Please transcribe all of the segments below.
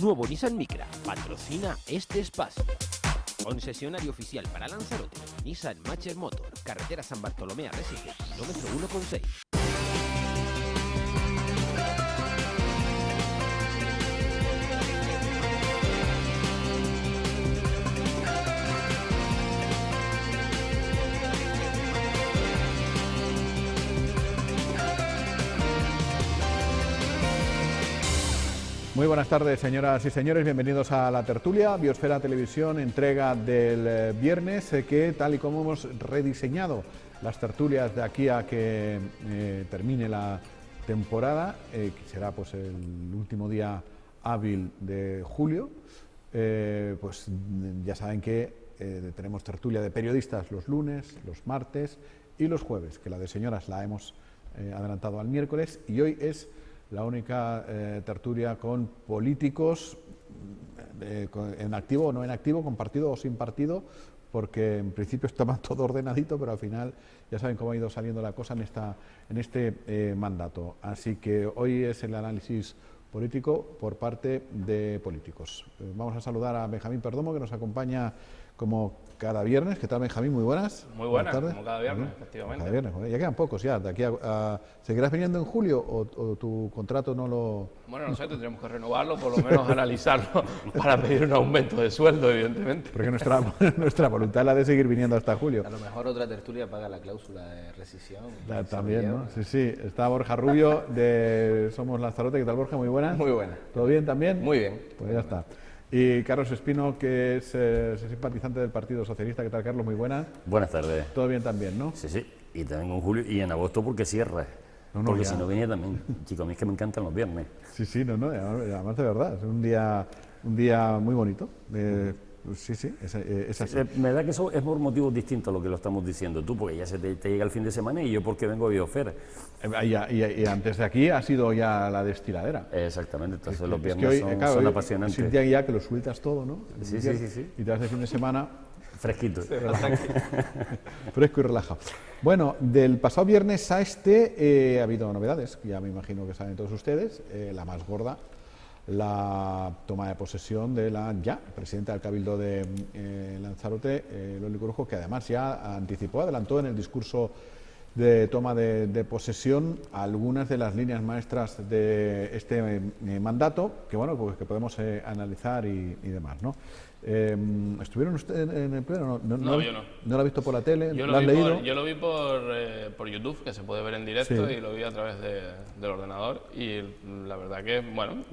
Nuevo Nissan Micra patrocina este espacio. Concesionario oficial para Lanzarote, Nissan Matcher Motor, carretera San Bartolomé Arrecife, kilómetro 1,6. Muy buenas tardes, señoras y señores, bienvenidos a La Tertulia, Biosfera Televisión, entrega del viernes, que tal y como hemos rediseñado las tertulias de aquí a que termine la temporada, que será pues el último día hábil de julio, pues ya saben que tenemos tertulia de periodistas los lunes, los martes y los jueves, que la de señoras la hemos adelantado al miércoles, y hoy es la única tertulia con políticos en activo o no en activo, con partido o sin partido, porque en principio estaba todo ordenadito, pero al final ya saben cómo ha ido saliendo la cosa en este mandato. Así que hoy es el análisis político por parte de políticos. Vamos a saludar a Benjamín Perdomo, que nos acompaña como cada viernes. ¿Qué tal, Benjamín? Muy buenas. Muy buenas, como cada viernes, efectivamente. Cada viernes, ya quedan pocos ya. De aquí ¿seguirás viniendo en julio o tu contrato no lo...? Bueno, no sé, tendremos que renovarlo, por lo menos analizarlo para pedir un aumento de sueldo, evidentemente. Porque nuestra voluntad es la de seguir viniendo hasta julio. A lo mejor otra tertulia paga la cláusula de rescisión. También, ¿no? Sí, sí. Está Borja Rubio de Somos Lanzarote. ¿Qué tal, Borja? Muy buena. Muy buena. ¿Todo bien también? Muy bien. Pues ya está. Y Carlos Espino, que es simpatizante del Partido Socialista. ¿Qué tal, Carlos? Muy buena. Buenas tardes. Todo bien también, ¿no? Sí, sí. Y también en julio y en agosto porque cierra. Porque si no venía también. Chicos, a mí es que me encantan los viernes. Sí, sí, no, además de verdad. Es un día muy bonito. Sí, sí, es así. Me da que eso es por motivos distintos a lo que lo estamos diciendo tú, porque ya se te llega el fin de semana y yo porque vengo a Biosfera. Y antes de aquí ha sido ya la destiladera. Exactamente, entonces los viernes hoy, son apasionantes. Es un día ya que lo sueltas todo, ¿no? Sí. Y te vas de fin de semana... Fresquito. Fresco y relajado. Bueno, del pasado viernes a este ha habido novedades, ya me imagino que saben todos ustedes. La más gorda, la toma de posesión de la ya presidenta del Cabildo de Lanzarote, Loli Corujo, que además ya adelantó en el discurso de toma de posesión algunas de las líneas maestras de este mandato, que bueno, pues que podemos analizar y demás, ¿no? ¿Estuvieron ustedes en el pleno? No, yo no. ¿No lo has visto por la tele? Yo ¿Lo has leído? Yo lo vi por YouTube, que se puede ver en directo, Sí. y lo vi a través del ordenador. Y la verdad que, bueno,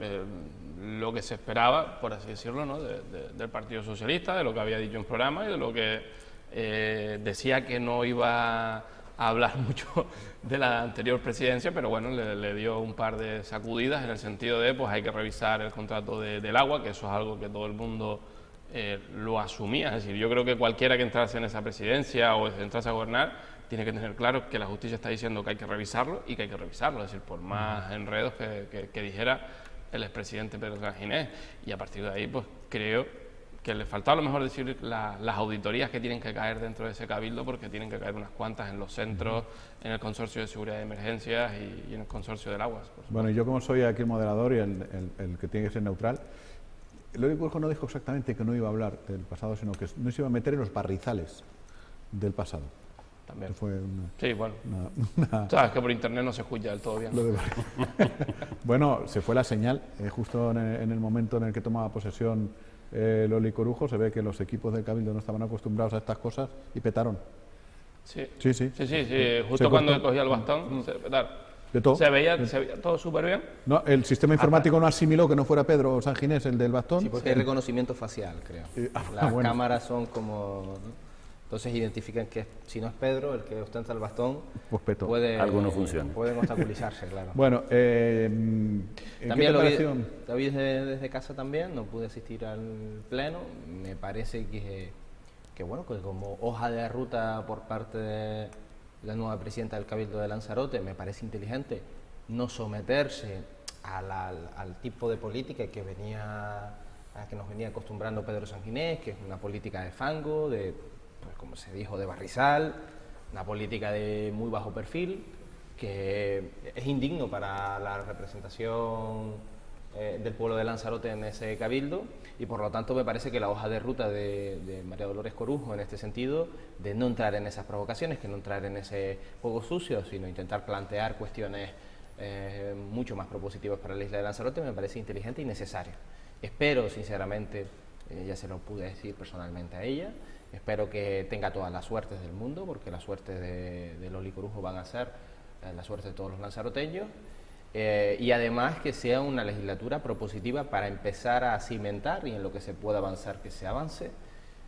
lo que se esperaba, por así decirlo, ¿no? Del Partido Socialista, de lo que había dicho en programa y de lo que decía que no iba a hablar mucho de la anterior presidencia, pero bueno, le dio un par de sacudidas en el sentido de, pues hay que revisar el contrato del agua, que eso es algo que todo el mundo lo asumía. Es decir, yo creo que cualquiera que entrase en esa presidencia o entrase a gobernar tiene que tener claro que la justicia está diciendo que hay que revisarlo y que hay que revisarlo. Es decir, por más enredos que dijera el expresidente Pedro Sanginés. Y a partir de ahí, pues creo que le faltaba a lo mejor decir las auditorías que tienen que caer dentro de ese cabildo, porque tienen que caer unas cuantas en los centros, en el Consorcio de Seguridad de Emergencias y en el Consorcio del Agua. Bueno, yo como soy aquí el moderador y el que tiene que ser neutral, Loli Corujo no dijo exactamente que no iba a hablar del pasado, sino que no se iba a meter en los barrizales del pasado. También. Fue sí, bueno. Sabes que por internet no se escucha del todo bien. Bueno, se fue la señal, justo en el momento en el que tomaba posesión Loli Corujo, se ve que los equipos del Cabildo no estaban acostumbrados a estas cosas y petaron. Sí. Justo cuando cogía el bastón, se petaron. De todo. Se veía todo súper bien. No, el sistema informático no asimiló que no fuera Pedro Sanginés el del bastón. Sí, porque hay reconocimiento facial, creo. Las cámaras son como... ¿no? Entonces identifican que si no es Pedro el que ostenta el bastón, pues peto. Algo no funciona. Pueden obstaculizarse, claro. Bueno, también lo vi desde casa también, no pude asistir al pleno. Me parece que bueno, que como hoja de ruta por parte de la nueva presidenta del Cabildo de Lanzarote, me parece inteligente no someterse al tipo de política a que nos venía acostumbrando Pedro Sanginés, que es una política de fango, pues como se dijo, de barrizal, una política de muy bajo perfil, que es indigno para la representación del pueblo de Lanzarote en ese cabildo, y por lo tanto me parece que la hoja de ruta de María Dolores Corujo en este sentido, de no entrar en esas provocaciones, que no entrar en ese juego sucio, sino intentar plantear cuestiones mucho más propositivas para la isla de Lanzarote, me parece inteligente y necesario. Espero sinceramente, ya se lo pude decir personalmente a ella, espero que tenga todas las suertes del mundo, porque las suertes de Loli Corujo van a ser la suerte de todos los lanzaroteños. Y además que sea una legislatura propositiva para empezar a cimentar, y en lo que se pueda avanzar que se avance,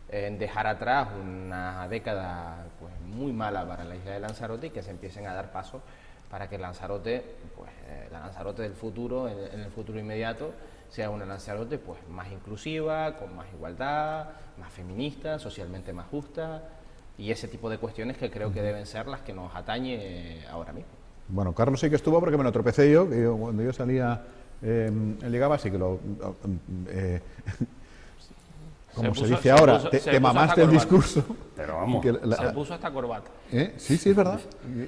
en dejar atrás una década pues muy mala para la isla de Lanzarote, y que se empiecen a dar pasos para que Lanzarote, pues la Lanzarote del futuro, en el futuro inmediato, sea una Lanzarote pues más inclusiva, con más igualdad, más feminista, socialmente más justa, y ese tipo de cuestiones que creo que deben ser las que nos atañe ahora mismo. Bueno, Carlos sí que estuvo porque me lo tropecé yo, que cuando yo salía, llegaba, sí que lo... como se dice ahora, te mamaste el discurso. Pero vamos, se puso hasta corbata. Sí, es verdad.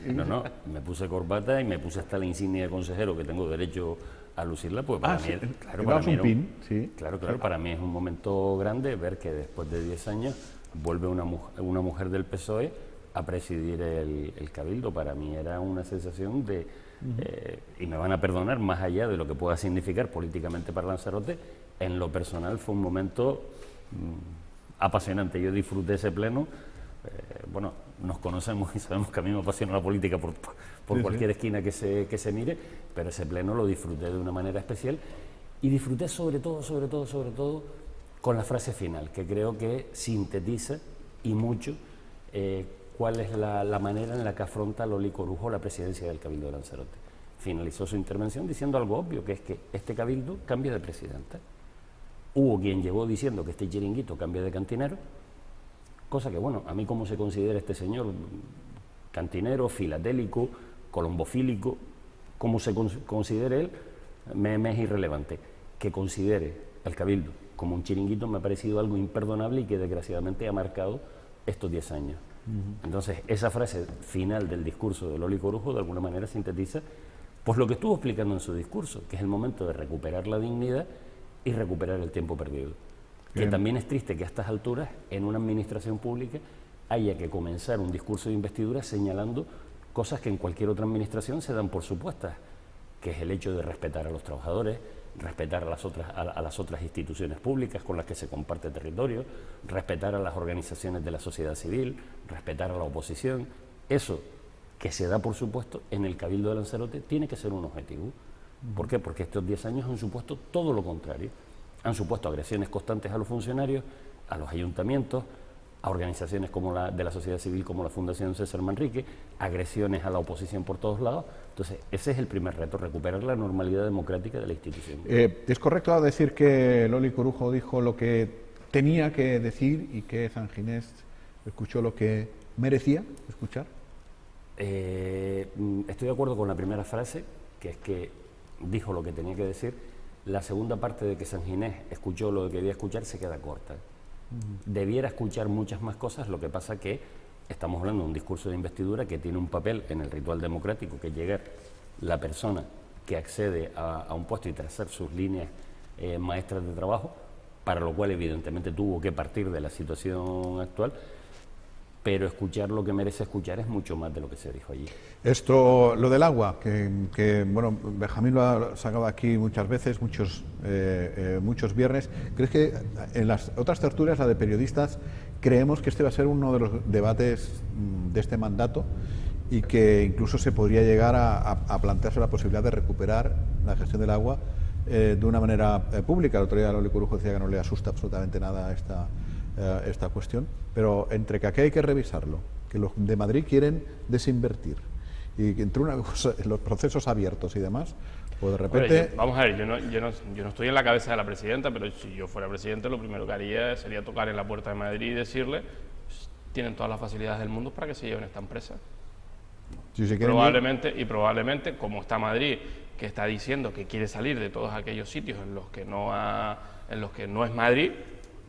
No, me puse corbata y me puse hasta la insignia de consejero, que tengo derecho a lucirla, pues para mí, claro, para mí un pin, sí. Claro, para mí es un momento grande ver que después de 10 años vuelve una mujer del PSOE a presidir el Cabildo. Para mí era una sensación de, y me van a perdonar, más allá de lo que pueda significar políticamente para Lanzarote, en lo personal fue un momento apasionante. Yo disfruté ese pleno. Bueno, nos conocemos y sabemos que a mí me apasiona la política por cualquier esquina que se mire, pero ese pleno lo disfruté de una manera especial, y disfruté sobre todo con la frase final, que creo que sintetiza y mucho cuál es la manera en la que afronta Loli Corujo la presidencia del Cabildo de Lanzarote. Finalizó su intervención diciendo algo obvio, que es que este Cabildo cambia de presidente. Hubo quien llegó diciendo que este chiringuito cambia de cantinero, cosa que, bueno, a mí como se considera este señor, cantinero, filatélico, colombofílico, como se considere él, me es irrelevante. Que considere el Cabildo como un chiringuito me ha parecido algo imperdonable, y que desgraciadamente ha marcado estos 10 años. Entonces, esa frase final del discurso de Loli Corujo de alguna manera sintetiza pues lo que estuvo explicando en su discurso, que es el momento de recuperar la dignidad y recuperar el tiempo perdido. Que también es triste que a estas alturas, en una administración pública, haya que comenzar un discurso de investidura señalando cosas que en cualquier otra administración se dan por supuestas, que es el hecho de respetar a los trabajadores, respetar a las otras instituciones públicas con las que se comparte territorio, respetar a las organizaciones de la sociedad civil, respetar a la oposición. Eso que se da por supuesto en el Cabildo de Lanzarote tiene que ser un objetivo. ¿Por qué? Porque estos 10 años han supuesto todo lo contrario. Han supuesto agresiones constantes a los funcionarios, a los ayuntamientos, a organizaciones como de la sociedad civil, como la Fundación César Manrique, agresiones a la oposición por todos lados. Entonces, ese es el primer reto, recuperar la normalidad democrática de la institución. ¿Es correcto decir que Loli Corujo dijo lo que tenía que decir y que San Ginés escuchó lo que merecía escuchar? Estoy de acuerdo con la primera frase, que es que dijo lo que tenía que decir. La segunda parte de que San Ginés escuchó lo que debía escuchar se queda corta. Debiera escuchar muchas más cosas, lo que pasa que estamos hablando de un discurso de investidura que tiene un papel en el ritual democrático, que es llegar la persona que accede a un puesto y trazar sus líneas maestras de trabajo, para lo cual evidentemente tuvo que partir de la situación actual, pero escuchar lo que merece escuchar es mucho más de lo que se dijo allí. Esto, lo del agua, que bueno, Benjamín lo ha sacado aquí muchas veces, muchos viernes. ¿Crees que en las otras tertulias, la de periodistas, creemos que este va a ser uno de los debates de este mandato, y que incluso se podría llegar a plantearse la posibilidad de recuperar la gestión del agua de una manera pública? El otro día Loli Corujo decía que no le asusta absolutamente nada esta cuestión, pero entre que aquí hay que revisarlo, que los de Madrid quieren desinvertir, y que entre una cosa, los procesos abiertos y demás, pues de repente... Vamos a ver, yo no estoy en la cabeza de la presidenta, pero si yo fuera presidente, lo primero que haría sería tocar en la puerta de Madrid y decirle: tienen todas las facilidades del mundo para que se lleven esta empresa. Si se probablemente, como está Madrid, que está diciendo que quiere salir de todos aquellos sitios en los que no es Madrid,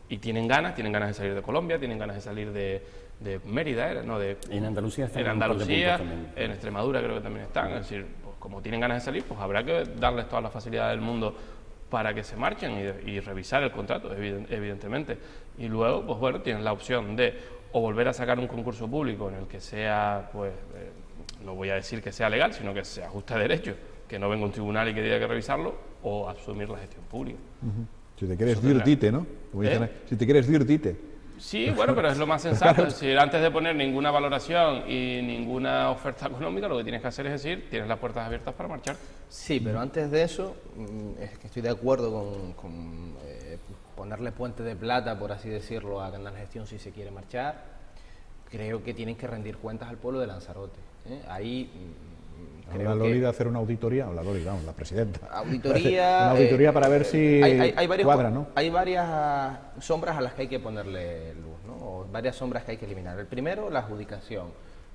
y tienen ganas de salir de Colombia, tienen ganas de salir de Mérida, en Andalucía, en Extremadura creo que también están. Es decir, pues, como tienen ganas de salir, pues habrá que darles todas las facilidades del mundo para que se marchen y revisar el contrato, evidentemente. Y luego, pues bueno, tienes la opción de o volver a sacar un concurso público en el que sea, pues, no voy a decir que sea legal, sino que se ajuste a derecho, que no venga un tribunal y que diga que revisarlo, o asumir la gestión pública. Si te quieres dir, dite, ¿no? Como dicen, si te quieres dir, dite. Sí, bueno, pero es lo más sensato. Es decir, antes de poner ninguna valoración y ninguna oferta económica, lo que tienes que hacer es decir, tienes las puertas abiertas para marchar. Sí, pero antes de eso, es que estoy de acuerdo con ponerle puente de plata, por así decirlo, a Canal Gestión si se quiere marchar. Creo que tienen que rendir cuentas al pueblo de Lanzarote. Ahí Habla Loli de hacer una auditoría, la Loli, vamos, la presidenta. Auditoría. Una auditoría para ver si cuadra, ¿no? Hay varias sombras a las que hay que ponerle luz, ¿no? O varias sombras que hay que eliminar. El primero, la adjudicación.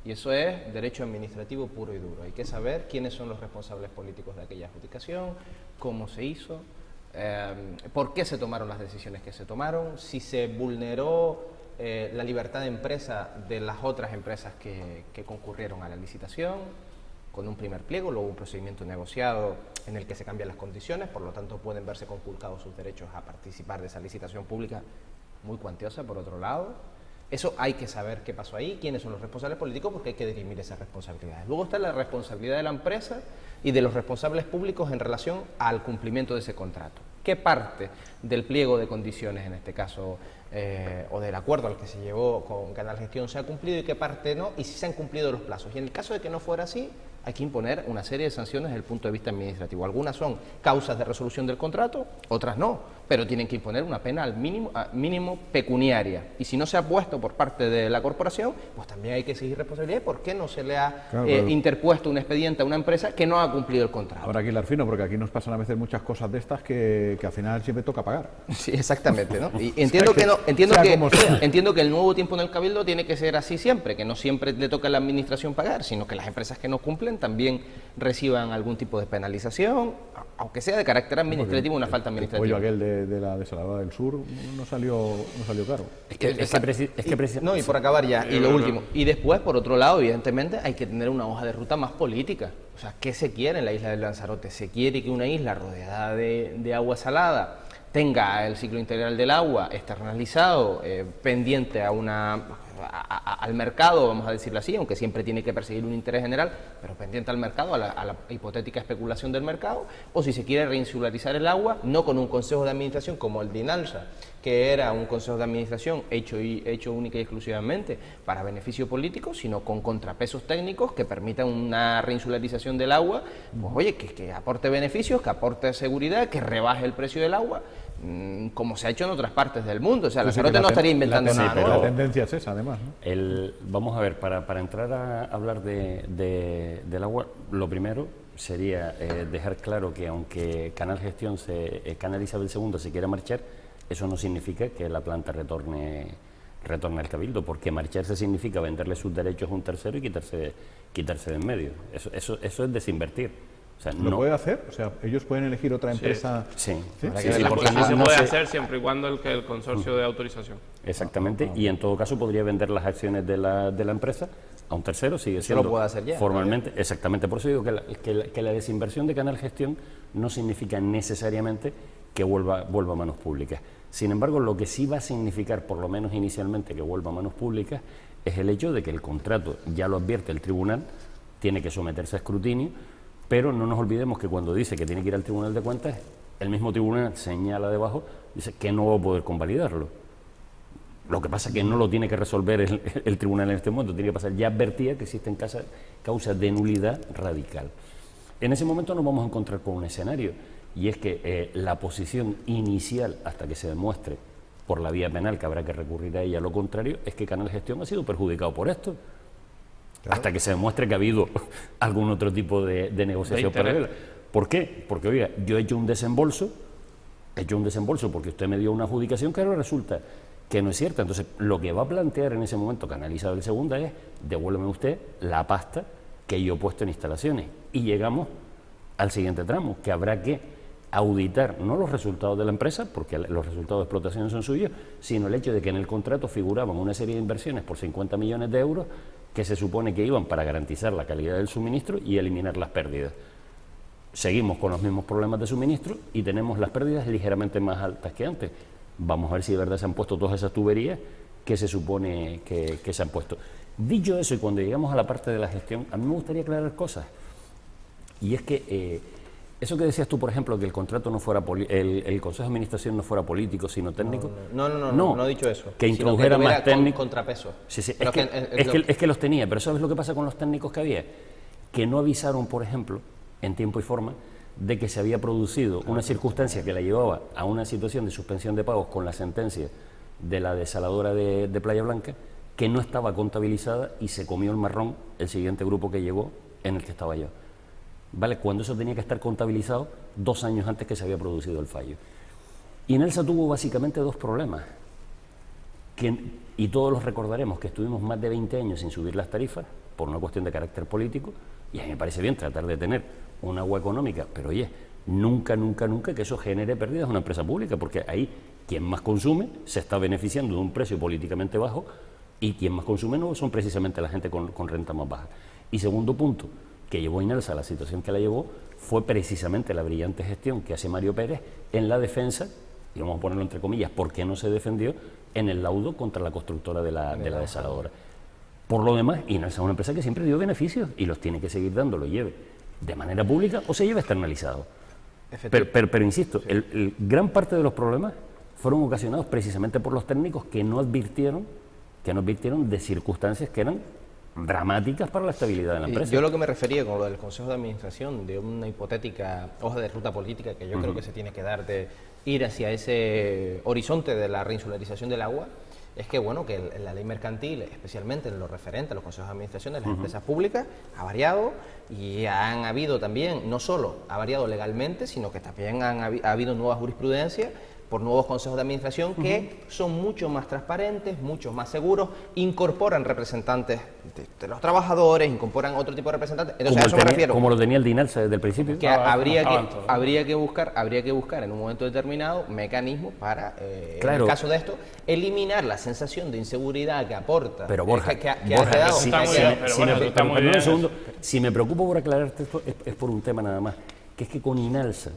Y eso es derecho administrativo puro y duro. Hay que saber quiénes son los responsables políticos de aquella adjudicación, cómo se hizo, por qué se tomaron las decisiones que se tomaron, si se vulneró la libertad de empresa de las otras empresas que concurrieron a la licitación, con un primer pliego, luego un procedimiento negociado en el que se cambian las condiciones, por lo tanto pueden verse conculcados sus derechos a participar de esa licitación pública muy cuantiosa, por otro lado. Eso hay que saber qué pasó ahí, quiénes son los responsables políticos, porque hay que dirimir esas responsabilidades. Luego está la responsabilidad de la empresa y de los responsables públicos en relación al cumplimiento de ese contrato. ¿Qué parte del pliego de condiciones, en este caso, o del acuerdo al que se llevó con Canal Gestión se ha cumplido y qué parte no, y si se han cumplido los plazos? Y en el caso de que no fuera así, hay que imponer una serie de sanciones desde el punto de vista administrativo. Algunas son causas de resolución del contrato, otras no, pero tienen que imponer una pena al mínimo pecuniaria. Y si no se ha puesto por parte de la corporación, pues también hay que exigir responsabilidad. ¿Por qué no se le ha interpuesto un expediente a una empresa que no ha cumplido el contrato? Habrá que hilar fino, porque aquí nos pasan a veces muchas cosas de estas que al final siempre toca pagar. Sí, exactamente, ¿no? Y entiendo que el nuevo tiempo en el Cabildo tiene que ser así siempre, que no siempre le toca a la administración pagar, sino que las empresas que no cumplen también reciban algún tipo de penalización, aunque sea de carácter administrativo, una falta administrativa. El pollo aquel de la desaladora del sur no salió caro. No, y por acabar ya, y lo último. Y después, por otro lado, evidentemente, hay que tener una hoja de ruta más política. O sea, ¿qué se quiere en la isla de Lanzarote? ¿Se quiere que una isla rodeada de agua salada tenga el ciclo integral del agua externalizado, pendiente al mercado, vamos a decirlo así, aunque siempre tiene que perseguir un interés general, pero pendiente al mercado, a la hipotética especulación del mercado? O si se quiere reinsularizar el agua, no con un consejo de administración como el de INALSA, que era un consejo de administración hecho única y exclusivamente para beneficio político, sino con contrapesos técnicos que permitan una reinsularización del agua, pues oye, que aporte beneficios, que aporte seguridad, que rebaje el precio del agua, como se ha hecho en otras partes del mundo. O sea, Lanzarote no estaría inventando nada nuevo. La tendencia es esa, además, ¿no? Vamos a ver, para entrar a hablar del agua, lo primero sería dejar claro que aunque Canal Gestión, Canal Isabel II se quiera marchar, eso no significa que la planta retorne al Cabildo, porque marcharse significa venderle sus derechos a un tercero y quitarse de en medio. Eso es desinvertir. O sea, ¿Lo puede hacer? O sea, ellos pueden elegir otra empresa. Sí. Porque sí se puede hacer siempre y cuando el consorcio de autorización. Exactamente, y en todo caso podría vender las acciones de la empresa a un tercero, sigue siendo lo puede hacer ya, formalmente. Exactamente, por eso digo que la desinversión de Canal Gestión no significa necesariamente que vuelva a manos públicas. Sin embargo, lo que sí va a significar, por lo menos inicialmente, que vuelva a manos públicas, es el hecho de que el contrato, ya lo advierte el tribunal, tiene que someterse a escrutinio, pero no nos olvidemos que cuando dice que tiene que ir al Tribunal de Cuentas, el mismo tribunal señala debajo, dice que no va a poder convalidarlo. Lo que pasa es que no lo tiene que resolver el tribunal en este momento, tiene que pasar. Ya advertía que existen causas de nulidad radical. En ese momento nos vamos a encontrar con un escenario, y es que la posición inicial, hasta que se demuestre por la vía penal, que habrá que recurrir a ella, lo contrario, es que Canal Gestión ha sido perjudicado por esto. Claro. Hasta que se demuestre que ha habido algún otro tipo de negociación paralela. ¿Por qué? Porque, oiga, yo he hecho un desembolso porque usted me dio una adjudicación que ahora resulta que no es cierta. Entonces, lo que va a plantear en ese momento Canal Isabel II es: devuélveme usted la pasta que yo he puesto en instalaciones. Y llegamos al siguiente tramo, que habrá que auditar no los resultados de la empresa, porque los resultados de explotación son suyos, sino el hecho de que en el contrato figuraban una serie de inversiones por 50 millones de euros que se supone que iban para garantizar la calidad del suministro y eliminar las pérdidas. seguimos con los mismos problemas de suministro y tenemos las pérdidas ligeramente más altas que antes. Vamos a ver si de verdad se han puesto todas esas tuberías que se supone que se han puesto. Dicho eso, y cuando llegamos a la parte de la gestión, a mí me gustaría aclarar cosas. Y es que eso que decías tú, por ejemplo, que el contrato no fuera el Consejo de Administración no fuera político, sino técnico. No he dicho eso. Que introdujera más técnicos. Contrapeso. Sí, Pero es que los tenía, pero ¿sabes lo que pasa con los técnicos que había? Que no avisaron, por ejemplo, en tiempo y forma, de que se había producido una circunstancia que la llevaba a una situación de suspensión de pagos con la sentencia de la desaladora de Playa Blanca, que no estaba contabilizada y se comió el marrón el siguiente grupo que llegó, en el que estaba yo. ¿Vale? Cuando eso tenía que estar contabilizado 2 años antes que se había producido el fallo. Y Inelsa tuvo básicamente 2 problemas, y todos los recordaremos, que estuvimos más de 20 años sin subir las tarifas por una cuestión de carácter político, y a mí me parece bien tratar de tener un agua económica, pero oye, nunca que eso genere pérdidas a una empresa pública, porque ahí quien más consume se está beneficiando de un precio políticamente bajo, y quien más consume no son precisamente la gente con renta más baja. Y segundo punto, que llevó Inelsa a la situación que la llevó, fue precisamente la brillante gestión que hace Mario Pérez en la defensa, y vamos a ponerlo entre comillas, porque no se defendió en el laudo contra la constructora de la desaladora. Por lo demás, Inelsa es una empresa que siempre dio beneficios y los tiene que seguir dando, lo lleve de manera pública o se lleve externalizado. Pero insisto, gran parte de los problemas fueron ocasionados precisamente por los técnicos que no advirtieron de circunstancias que eran dramáticas para la estabilidad de la empresa. Yo lo que me refería con lo del Consejo de Administración, de una hipotética hoja de ruta política que yo creo que se tiene que dar de ir hacia ese horizonte de la reinsularización del agua, es que bueno, que la ley mercantil, especialmente en lo referente a los consejos de administración de las empresas públicas, ha variado y han habido también, no solo ha variado legalmente, sino que también ha habido nueva jurisprudencia por nuevos consejos de administración que son mucho más transparentes, mucho más seguros, incorporan representantes de los trabajadores, incorporan otro tipo de representantes. Entonces, a eso me refiero. Como lo tenía el Dinalsa desde el principio. Que habría que buscar en un momento determinado mecanismos para, en el caso de esto, eliminar la sensación de inseguridad que aporta. Pero Borja, si me preocupo por aclararte esto, es por un tema nada más, que es que con Inelsa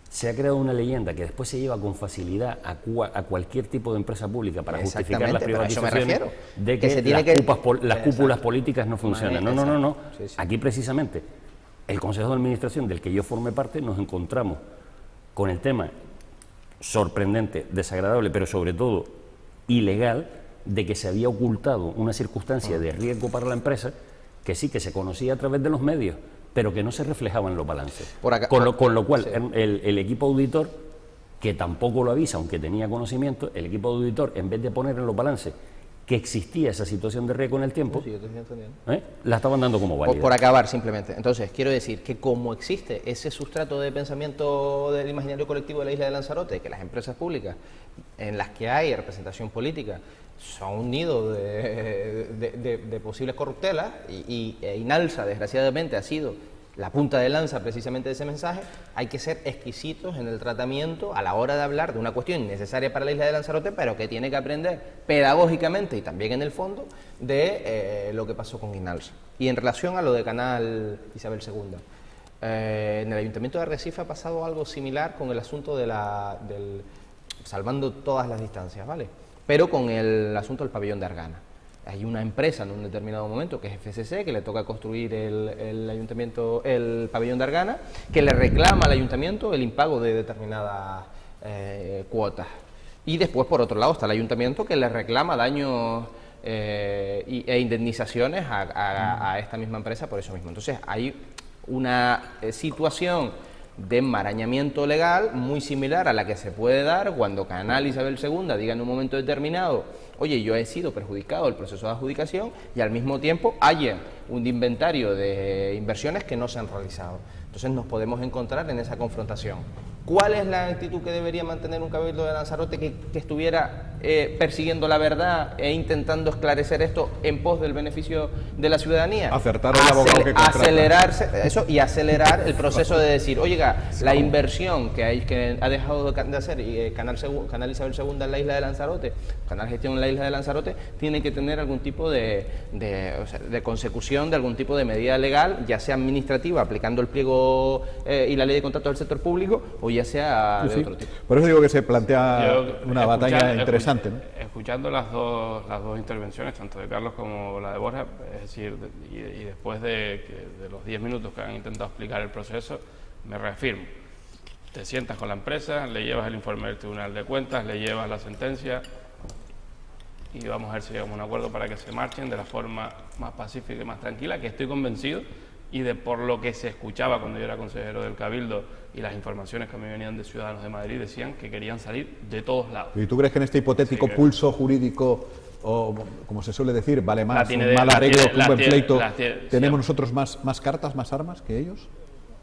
se ha creado una leyenda que después se lleva con facilidad a cualquier tipo de empresa pública para justificar las privatizaciones, de que las cúpulas políticas no funcionan. No. Sí. Aquí precisamente el Consejo de Administración del que yo formé parte nos encontramos con el tema sorprendente, desagradable, pero sobre todo ilegal, de que se había ocultado una circunstancia de riesgo para la empresa que sí que se conocía a través de los medios, pero que no se reflejaba en los balances. Con lo cual, el equipo auditor, que tampoco lo avisa, aunque tenía conocimiento, el equipo auditor, en vez de poner en los balances que existía esa situación de riesgo en el tiempo, la estaban dando como válida. Por acabar, simplemente. Entonces, quiero decir que como existe ese sustrato de pensamiento del imaginario colectivo de la isla de Lanzarote, que las empresas públicas en las que hay representación política son un nido de posibles corruptelas y Inelsa, desgraciadamente, ha sido la punta de lanza precisamente de ese mensaje. Hay que ser exquisitos en el tratamiento a la hora de hablar de una cuestión innecesaria para la isla de Lanzarote, pero que tiene que aprender pedagógicamente y también en el fondo de lo que pasó con Inelsa. Y en relación a lo de Canal Isabel II, en el Ayuntamiento de Arrecife ha pasado algo similar con el asunto del salvando todas las distancias, ¿vale? Pero con el asunto del pabellón de Argana. Hay una empresa en un determinado momento, que es FCC, que le toca construir el pabellón de Argana, que le reclama al ayuntamiento el impago de determinadas cuotas. Y después, por otro lado, está el ayuntamiento que le reclama daños e indemnizaciones a esta misma empresa por eso mismo. Entonces, hay una situación de enmarañamiento legal muy similar a la que se puede dar cuando Canal Isabel II diga en un momento determinado: oye, yo he sido perjudicado del proceso de adjudicación, y al mismo tiempo haya un inventario de inversiones que no se han realizado. Entonces nos podemos encontrar en esa confrontación. ¿Cuál es la actitud que debería mantener un cabildo de Lanzarote que estuviera persiguiendo la verdad e intentando esclarecer esto en pos del beneficio de la ciudadanía? Acertar al abogado que contrata. Acelerarse eso y acelerar el proceso de decir: oiga, la inversión que ha dejado de hacer Canal Isabel II en la isla de Lanzarote, Canal Gestión en la isla de Lanzarote, tiene que tener algún tipo de consecución aplicación de algún tipo de medida legal, ya sea administrativa, aplicando el pliego y la ley de contratos del sector público, o ya sea de otro tipo. Por eso digo que se plantea una batalla interesante, ¿no? Escuchando las dos intervenciones, tanto de Carlos como la de Borja, es decir, y después de los 10 minutos que han intentado explicar el proceso, me reafirmo. Te sientas con la empresa, le llevas el informe del Tribunal de Cuentas, le llevas la sentencia y vamos a ver si llegamos a un acuerdo para que se marchen de la forma más pacífica y más tranquila, que estoy convencido, y por lo que se escuchaba cuando yo era consejero del Cabildo y las informaciones que a mí venían de Ciudadanos de Madrid, decían que querían salir de todos lados. ¿Y tú crees que en este hipotético pulso jurídico, o como se suele decir, vale más un mal arreglo que un buen pleito, tenemos nosotros más cartas, más armas que ellos?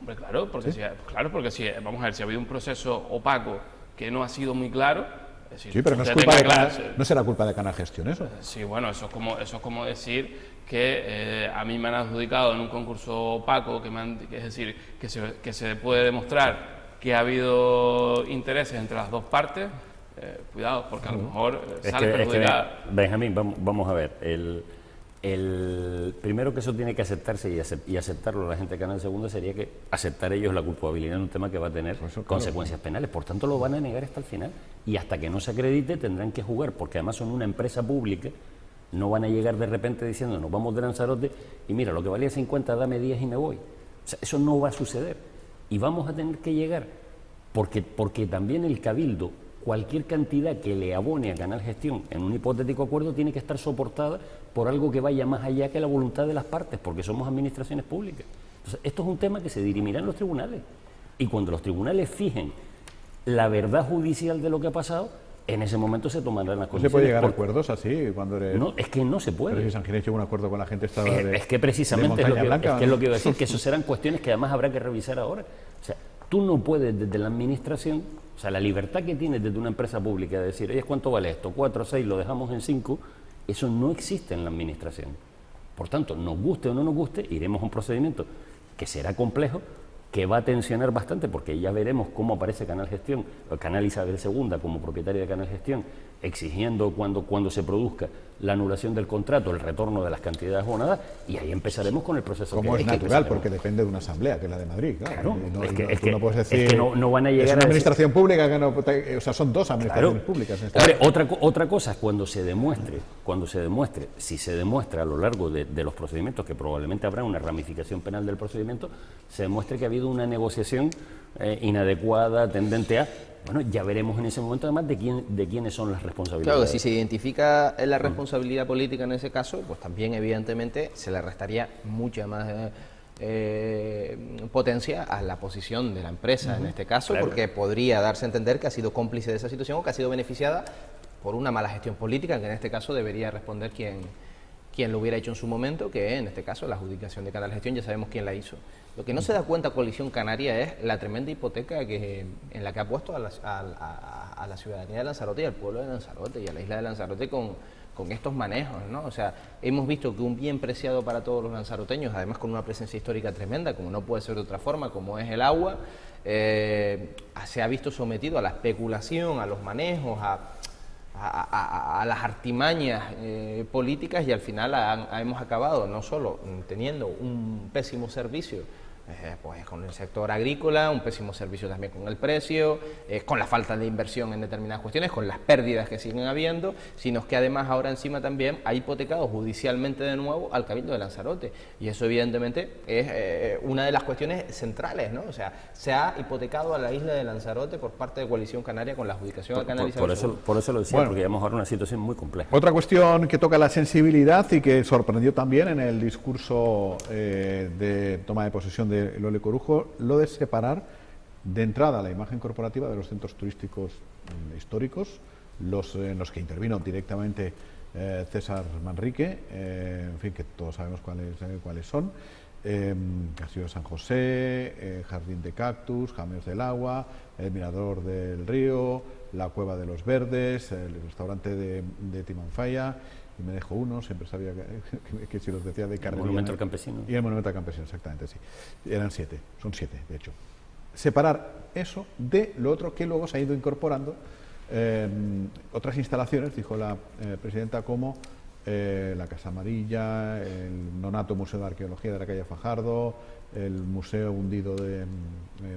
Hombre, claro, porque si vamos a ver, si ha habido un proceso opaco que no ha sido muy claro. Es decir, sí, pero no será culpa de Canal Gestión eso. Sí, bueno, eso es como decir que a mí me han adjudicado en un concurso opaco, es decir, que se puede demostrar que ha habido intereses entre las dos partes. Cuidado, porque a lo mejor sale perjudicada. Benjamín, vamos a ver. El primero que eso tiene que aceptarse y aceptarlo la gente de Canal Segundo sería que aceptar ellos la culpabilidad en un tema que va a tener consecuencias penales. Por tanto, lo van a negar hasta el final. Y hasta que no se acredite tendrán que jugar, porque además son una empresa pública. No van a llegar de repente diciendo, nos vamos de Lanzarote y mira, lo que valía 50, dame 10 y me voy. O sea, eso no va a suceder. Y vamos a tener que llegar, porque también el Cabildo, cualquier cantidad que le abone a Canal Gestión en un hipotético acuerdo tiene que estar soportada por algo que vaya más allá que la voluntad de las partes, porque somos administraciones públicas. Entonces, esto es un tema que se dirimirá en los tribunales. Y cuando los tribunales fijen la verdad judicial de lo que ha pasado, en ese momento se tomarán las condiciones. ¿No se puede llegar a acuerdos así? No, es que no se puede. Pero si San Ginés llegó a un acuerdo con la gente estaba es que precisamente es lo que iba a decir, que eso serán cuestiones que además habrá que revisar ahora. O sea, tú no puedes desde la administración, o sea, la libertad que tienes desde una empresa pública de decir, oye, ¿cuánto vale esto? 4, 6, lo dejamos en 5, eso no existe en la administración. Por tanto, nos guste o no nos guste, iremos a un procedimiento que será complejo, que va a tensionar bastante, porque ya veremos cómo aparece Canal Gestión, o Canal Isabel II como propietaria de Canal Gestión, exigiendo cuando se produzca la anulación del contrato, el retorno de las cantidades abonadas, y ahí empezaremos con el proceso. Como es natural, porque depende de una asamblea, que es la de Madrid. Claro, no puedes decir que no van a llegar. Es una administración pública que no, o sea, son dos administraciones públicas. Hombre, otra cosa es cuando se demuestre, si se demuestra a lo largo de los procedimientos, que probablemente habrá una ramificación penal del procedimiento, se demuestre que ha habido una negociación inadecuada, tendente a. Bueno, ya veremos en ese momento además de quiénes son las responsabilidades. Claro, si se identifica la responsabilidad política en ese caso, pues también evidentemente se le restaría mucha más potencia a la posición de la empresa en este caso, claro, porque podría darse a entender que ha sido cómplice de esa situación o que ha sido beneficiada por una mala gestión política, que en este caso debería responder quien lo hubiera hecho en su momento, que en este caso la adjudicación de Canal Gestión ya sabemos quién la hizo. Lo que no se da cuenta Coalición Canaria es la tremenda hipoteca en la que ha puesto a la ciudadanía de Lanzarote y al pueblo de Lanzarote y a la isla de Lanzarote con estos manejos, ¿no? O sea, hemos visto que un bien preciado para todos los lanzaroteños, además con una presencia histórica tremenda, como no puede ser de otra forma, como es el agua, se ha visto sometido a la especulación, a los manejos, a las artimañas políticas, y al final hemos acabado no solo teniendo un pésimo servicio pues con el sector agrícola, un pésimo servicio también con el precio, con la falta de inversión en determinadas cuestiones, con las pérdidas que siguen habiendo, sino que además ahora encima también ha hipotecado judicialmente de nuevo al Cabildo de Lanzarote, y eso evidentemente es una de las cuestiones centrales, ¿no? O sea, se ha hipotecado a la isla de Lanzarote por parte de Coalición Canaria con la adjudicación al Canal Isabel II. Por eso lo decía, porque vamos ahora a una situación muy compleja. Otra cuestión que toca la sensibilidad y que sorprendió también en el discurso de toma de posesión de Lole Corujo, lo de separar de entrada la imagen corporativa de los centros turísticos históricos, en los que intervino directamente César Manrique, en fin, que todos sabemos cuáles son, Castillo de San José, Jardín de Cactus, Jameos del Agua, el Mirador del Río, la Cueva de los Verdes, el restaurante de Timanfaya, y me dejo uno, siempre sabía que si los decía de Carrera. El Monumento al Campesino. Y el Monumento al Campesino, exactamente, sí. Eran 7, son 7, de hecho. Separar eso de lo otro que luego se ha ido incorporando otras instalaciones, dijo la presidenta, como la Casa Amarilla, el nonato Museo de Arqueología de la calle Fajardo, el Museo Hundido de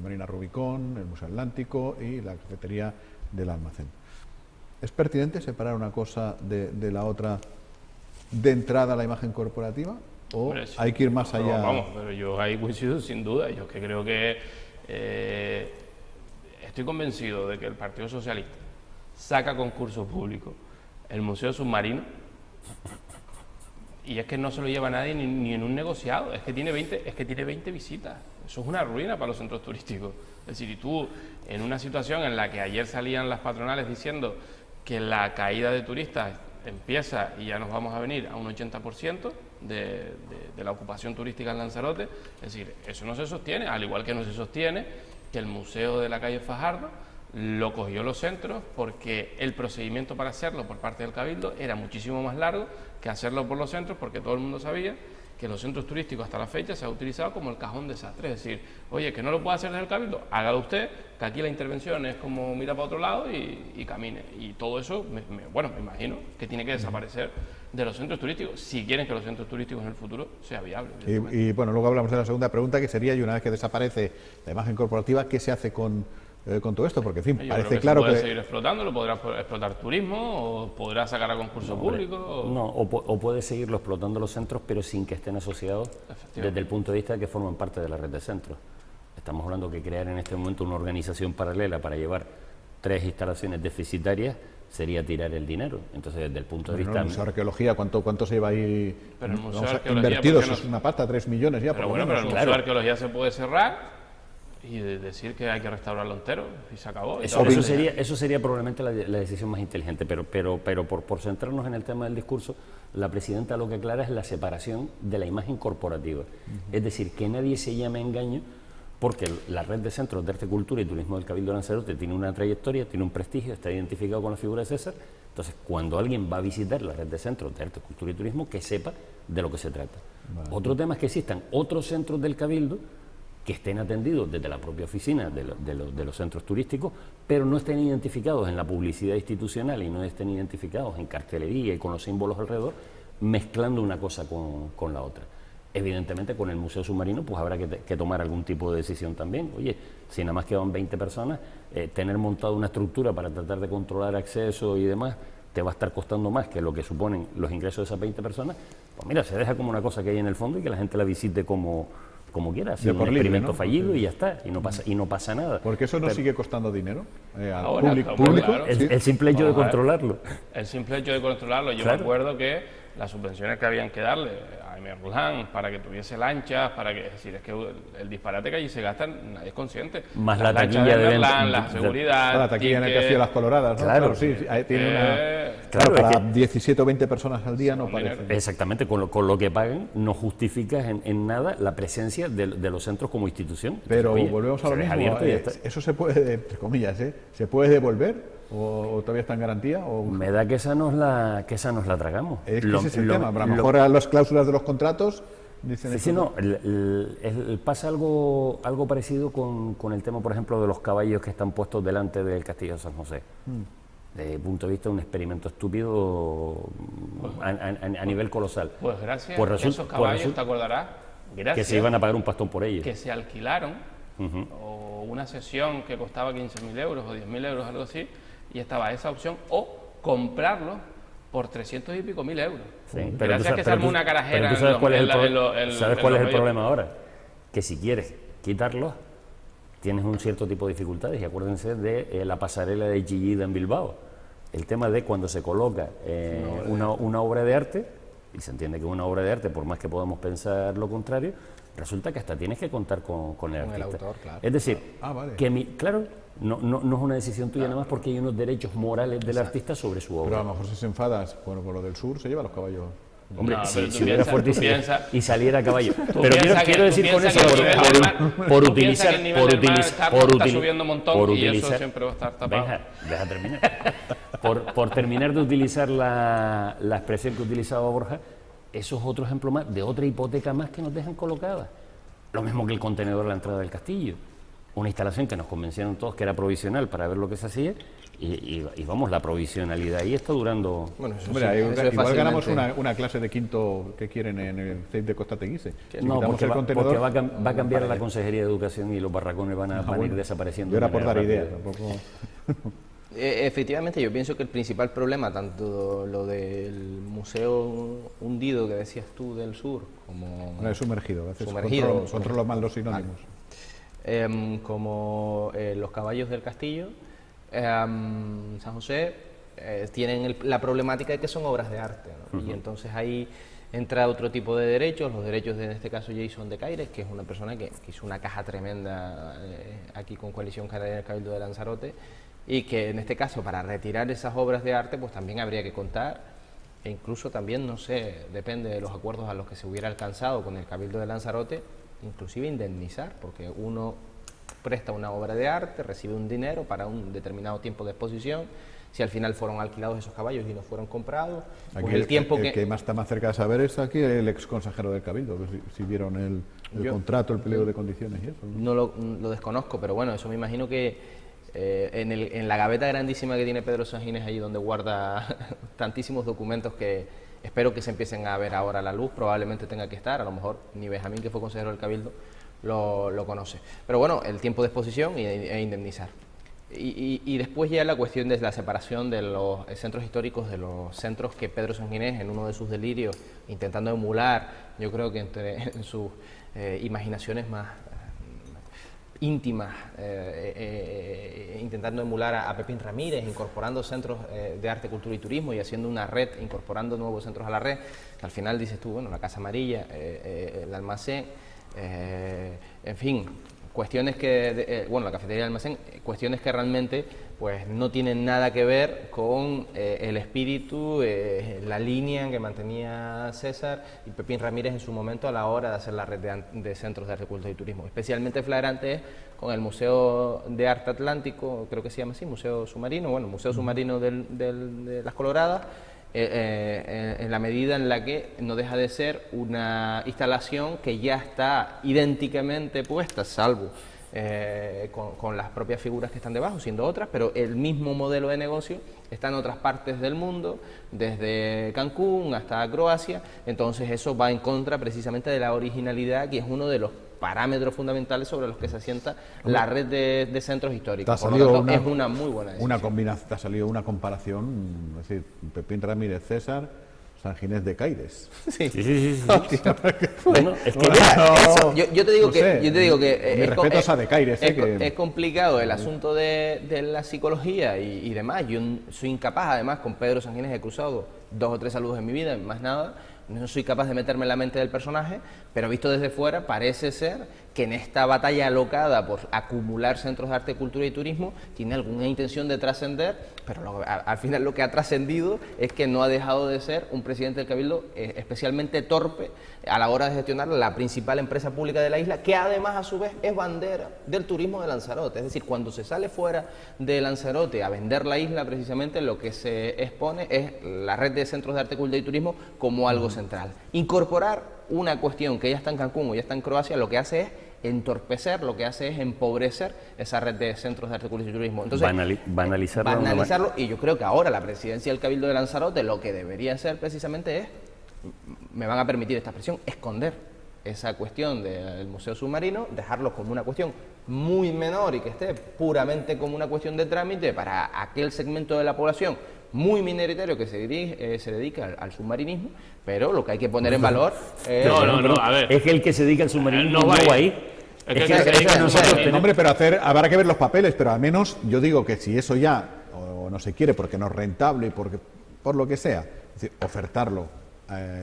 Marina Rubicón, el Museo Atlántico y la cafetería del Almacén. ¿Es pertinente separar una cosa de la otra de entrada a la imagen corporativa? ¿O Hombre, sí, hay que ir más allá? Vamos, pero yo ahí coincido sin duda. Yo que creo que estoy convencido de que el Partido Socialista saca a concurso público el Museo Submarino y es que no se lo lleva nadie ni en un negociado. Es que tiene 20 visitas. Eso es una ruina para los centros turísticos. Es decir, y tú en una situación en la que ayer salían las patronales diciendo que la caída de turistas empieza y ya nos vamos a venir a un 80% de la ocupación turística en Lanzarote, es decir, eso no se sostiene, al igual que no se sostiene que el Museo de la calle Fajardo lo cogió los centros porque el procedimiento para hacerlo por parte del Cabildo era muchísimo más largo que hacerlo por los centros, porque todo el mundo sabía que los centros turísticos hasta la fecha se ha utilizado como el cajón desastre. Es decir, oye, que no lo puede hacer desde el Cabildo, hágalo usted, que aquí la intervención es como mira para otro lado y camine. Y todo eso, me imagino que tiene que desaparecer de los centros turísticos, si quieren que los centros turísticos en el futuro sea viable. Y bueno, luego hablamos de la segunda pregunta, que sería, y una vez que desaparece la imagen corporativa, ¿qué se hace con todo esto? Porque, en fin, yo parece creo que claro se puede que... seguir explotando, lo podrá explotar turismo, o podrá sacar a concurso público. O puede seguirlo explotando los centros, pero sin que estén asociados desde el punto de vista de que forman parte de la red de centros. Estamos hablando que crear en este momento una organización paralela para llevar 3 instalaciones deficitarias sería tirar el dinero. Entonces, desde el punto de vista... el Museo de Arqueología, ¿cuánto se lleva ahí pero el Museo de Arqueología, invertidos? Es una pasta, 3 millones ya, pero por lo bueno, menos. pero el Museo de Arqueología se puede cerrar y decir que hay que restaurarlo entero y se acabó. Eso sería probablemente la decisión más inteligente, pero por centrarnos en el tema del discurso, la presidenta lo que aclara es la separación de la imagen corporativa. Es decir, que nadie se llame a engaño, porque la red de centros de arte, cultura y turismo del Cabildo de Lanzarote tiene una trayectoria, tiene un prestigio, está identificado con la figura de César. Entonces, cuando alguien va a visitar la red de centros de arte, cultura y turismo, que sepa de lo que se trata. Vale. Otro tema es que existan otros centros del Cabildo que estén atendidos desde la propia oficina de los centros turísticos, pero no estén identificados en la publicidad institucional y no estén identificados en cartelería y con los símbolos alrededor, mezclando una cosa con la otra. Evidentemente, con el Museo Submarino pues habrá que tomar algún tipo de decisión también. Oye, si nada más que van 20 personas, tener montado una estructura para tratar de controlar acceso y demás, te va a estar costando más que lo que suponen los ingresos de esas 20 personas. Pues mira, se deja como una cosa que hay en el fondo y que la gente la visite como quiera, así un experimento fallido y ya está, y no pasa nada. Porque eso no sigue costando dinero al público. Claro. El simple hecho de controlarlo. El simple hecho de controlarlo. Yo me acuerdo que las subvenciones que habían que darle a Emerlán para que tuviese lanchas, es decir, es que el disparate que allí se gasta, nadie es consciente. Más las la taquilla de Emerlán, la seguridad. La taquilla en el Castillo de las Coloradas, ¿no? Claro, sí, tiene una... Claro, para 17 o 20 personas al día no parece. Exactamente, con lo que pagan no justifica en nada la presencia de los centros como institución. Pero oye, volvemos a lo mismo, eso se puede, entre comillas, ¿se puede devolver? ¿O todavía está en garantía? ¿O? Me da que esa nos la tragamos. Es que ese es el tema, a lo mejor a las cláusulas de los contratos dicen sí, no, pasa algo parecido con el tema, por ejemplo, de los caballos que están puestos delante del Castillo de San José. Desde mi punto de vista, un experimento estúpido a nivel colosal. Pues gracias a esos caballos, ¿te acordarás? Gracias que se iban a pagar un pastón por ellos. Que se alquilaron, o una sesión que costaba 15.000 euros o 10.000 euros, algo así, y estaba esa opción, o comprarlo por 300 y pico mil euros. Sí, pero gracias que se armó una carajera. Pero ¿sabes cuál es el problema ahora? Que si quieres quitarlos, tienes un cierto tipo de dificultades, y acuérdense de la pasarela de Chillida en Bilbao. El tema de cuando se coloca una obra de arte, y se entiende que una obra de arte, por más que podamos pensar lo contrario, resulta que hasta tienes que contar con el artista. El autor, claro. Es decir, vale. Claro, no es una decisión tuya nada más, porque hay unos derechos morales del artista sobre su obra. Pero a lo mejor si se enfadas, bueno, por lo del sur se lleva los caballos. Hombre, si hubiera fuertísimo y saliera a caballo. Pero quiero decir con eso, por utilizar, deja terminar. Por terminar de utilizar la expresión que utilizaba Borja, eso es otro ejemplo más de otra hipoteca más que nos dejan colocada. Lo mismo que el contenedor a la entrada del castillo. una instalación que nos convencieron todos que era provisional para ver lo que se hacía, y vamos, la provisionalidad ahí está durando... Bueno, eso Hombre, sí, eso es igual ganamos fácilmente... una clase de quinto que quieren en el CEIP de Costa Teguise. Si No, quitamos porque, el contenedor, va a cambiar para la allá. Consejería de Educación y los barracones van a ir Bueno, desapareciendo. yo era de por dar manera ideas, rápida. tampoco... Efectivamente, yo pienso que el principal problema, tanto lo del museo hundido que decías tú del sur, como... No, es sumergido, a veces Sumergido, controlo mal los sinónimos. como los caballos del castillo, San José, tienen la problemática de que son obras de arte, ¿no? Y entonces ahí entra otro tipo de derechos, los derechos de, en este caso, Jason de Caires, que es una persona que hizo una caja tremenda aquí con Coalición Canaria en el Cabildo de Lanzarote, y que en este caso para retirar esas obras de arte pues también habría que contar, e incluso también, no sé, depende de los acuerdos a los que se hubiera alcanzado con el Cabildo de Lanzarote, inclusive indemnizar, porque uno presta una obra de arte, recibe un dinero para un determinado tiempo de exposición. Si al final fueron alquilados esos caballos y no fueron comprados, pues Aquí el tiempo que más está más cerca de saber es aquí el ex consejero del Cabildo, si vieron el contrato, el pliego de condiciones y eso. No lo desconozco, pero bueno, eso me imagino que en la gaveta grandísima que tiene Pedro Sanginés allí, donde guarda tantísimos documentos que espero que se empiecen a ver ahora a la luz, probablemente tenga que estar, a lo mejor ni Benjamín, que fue consejero del Cabildo, lo conoce. Pero bueno, el tiempo de exposición e indemnizar. Y después ya la cuestión de la separación de los centros históricos de los centros que Pedro Sanginés, en uno de sus delirios, intentando emular, yo creo que en sus imaginaciones más íntimas, intentando emular a Pepín Ramírez, incorporando centros de arte, cultura y turismo y haciendo una red, incorporando nuevos centros a la red, que al final dices tú, bueno, la Casa Amarilla, el almacén, en fin, cuestiones que, bueno, la cafetería del almacén, cuestiones que realmente pues no tienen nada que ver con el espíritu, la línea que mantenía César y Pepín Ramírez en su momento a la hora de hacer la red de centros de arte, cultura y turismo. Especialmente flagrante es con el Museo de Arte Atlántico, creo que se llama así, Museo Submarino, bueno, Museo Submarino de Las Coloradas, en la medida en la que no deja de ser una instalación que ya está idénticamente puesta, salvo con las propias figuras que están debajo, siendo otras, pero el mismo modelo de negocio está en otras partes del mundo, desde Cancún hasta Croacia. Entonces eso va en contra precisamente de la originalidad, que es uno de los parámetros fundamentales sobre los que se asienta la red de centros históricos. Por lo tanto, es una muy buena decisión. Te ha salido una comparación, es decir, Pepín Ramírez César, Sanginés de Caires. Sí. Sí. Bueno, es que eso, yo te digo que mi respeto a De Caires, es complicado el asunto de la psicología y demás. Yo soy incapaz, además, con Pedro Sanginés he cruzado 2 o 3 saludos en mi vida, más nada. No soy capaz de meterme en la mente del personaje, pero visto desde fuera parece ser que en esta batalla alocada por acumular centros de arte, cultura y turismo tiene alguna intención de trascender, pero al final lo que ha trascendido es que no ha dejado de ser un presidente del Cabildo especialmente torpe a la hora de gestionar la principal empresa pública de la isla, que además a su vez es bandera del turismo de Lanzarote. Es decir, cuando se sale fuera de Lanzarote a vender la isla, precisamente lo que se expone es la red de centros de arte, cultura y turismo como algo central. Incorporar una cuestión que ya está en Cancún o ya está en Croacia, lo que hace es entorpecer, lo que hace es empobrecer esa red de centros de arte, cultura y turismo. Entonces, banalizarlo, y yo creo que ahora la presidencia del Cabildo de Lanzarote lo que debería hacer precisamente es, me van a permitir esta expresión, esconder esa cuestión del Museo Submarino, dejarlo como una cuestión muy menor y que esté puramente como una cuestión de trámite para aquel segmento de la población muy minoritario que se dedica al submarinismo, pero lo que hay que poner en valor a ver. Es que el que se dedica al submarinismo no va ahí. Hombre, pero habrá que ver los papeles, pero al menos yo digo que si eso ya o no se quiere porque no es rentable, por lo que sea, es decir, ofertarlo,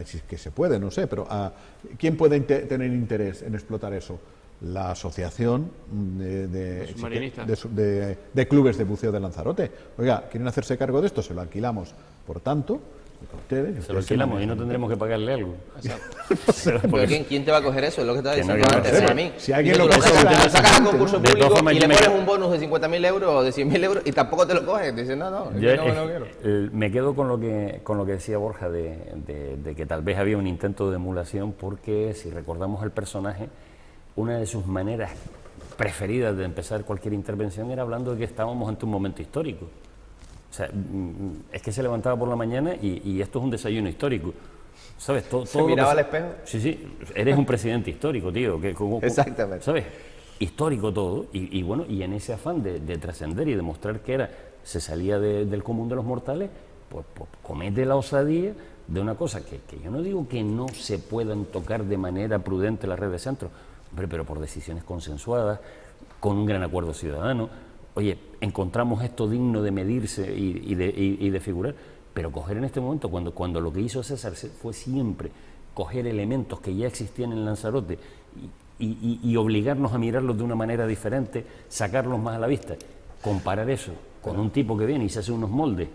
si es que se puede, no sé, pero ¿quién puede tener interés en explotar eso? La asociación de clubes de buceo de Lanzarote. Oiga, ¿quieren hacerse cargo de esto? Se lo alquilamos. Por tanto, ustedes... Se lo alquilamos y no tendremos que pagarle algo. Pero ¿quién te va a coger eso? Es lo que estaba diciendo antes, a mí. Si alguien lo sacas a concurso público y le pones un bonus de 50.000 euros o de 100.000 euros y tampoco te lo coges. Dices, no quiero. Me quedo con lo que decía Borja de que tal vez había un intento de emulación, porque si recordamos el personaje, una de sus maneras preferidas de empezar cualquier intervención era hablando de que estábamos ante un momento histórico. O sea, es que se levantaba por la mañana y esto es un desayuno histórico. ¿Sabes? ¿Se miraba al espejo? Sí, eres un presidente histórico, tío. Exactamente. ¿Sabes? Histórico todo, y bueno, y en ese afán de trascender y demostrar que se salía del común de los mortales, pues comete la osadía de una cosa que yo no digo que no se puedan tocar de manera prudente las redes de centro, hombre, pero por decisiones consensuadas, con un gran acuerdo ciudadano. Oye, encontramos esto digno de medirse y de figurar, pero coger en este momento, cuando lo que hizo César fue siempre coger elementos que ya existían en Lanzarote y obligarnos a mirarlos de una manera diferente, sacarlos más a la vista, comparar eso con un tipo que viene y se hace unos moldes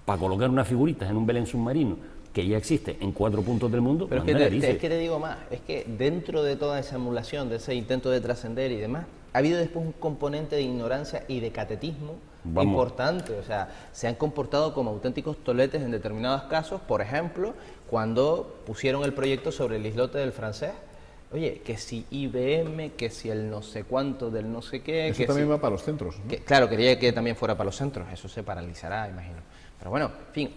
para colocar unas figuritas en un Belén submarino que ya existe en 4 puntos del mundo. Pero es que te digo más, es que dentro de toda esa emulación, de ese intento de trascender y demás, ha habido después un componente de ignorancia y de catetismo importante. O sea, se han comportado como auténticos toletes en determinados casos. Por ejemplo, cuando pusieron el proyecto sobre el islote del Francés, oye, que si IBM, que si el no sé cuánto del no sé qué... Eso también va para los centros, ¿no? Claro, quería que también fuera para los centros, eso se paralizará, imagino. Pero bueno, en fin,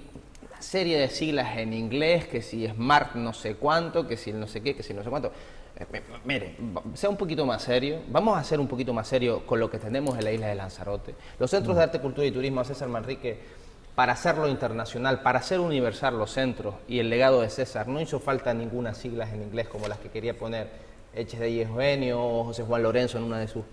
una serie de siglas en inglés, que si Smart no sé cuánto, que si el no sé qué, que si el no sé cuánto... Mire, sea un poquito más serio, vamos a ser un poquito más serio con lo que tenemos en la isla de Lanzarote. Los centros de arte, cultura y turismo, César Manrique, para hacerlo internacional, para hacer universal los centros y el legado de César, no hizo falta ninguna siglas en inglés como las que quería poner H.D. Eugenio o José Juan Lorenzo en una de sus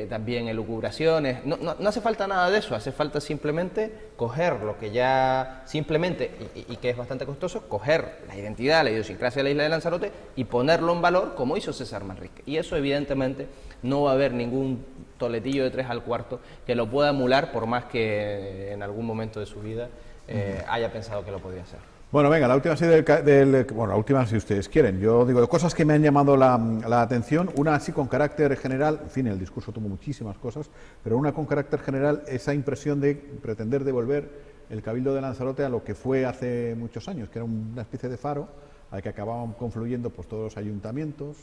también elucubraciones. No hace falta nada de eso, hace falta simplemente coger lo que ya, simplemente, y que es bastante costoso, coger la identidad, la idiosincrasia de la isla de Lanzarote y ponerlo en valor como hizo César Manrique. Y eso evidentemente no va a haber ningún toletillo de 3 al cuarto que lo pueda emular, por más que en algún momento de su vida haya pensado que lo podía hacer. Bueno, venga, la última la última si ustedes quieren. Yo digo, cosas que me han llamado la atención, una así con carácter general, en fin, el discurso tuvo muchísimas cosas, pero una con carácter general, esa impresión de pretender devolver el Cabildo de Lanzarote a lo que fue hace muchos años, que era una especie de faro al que acababan confluyendo pues todos los ayuntamientos,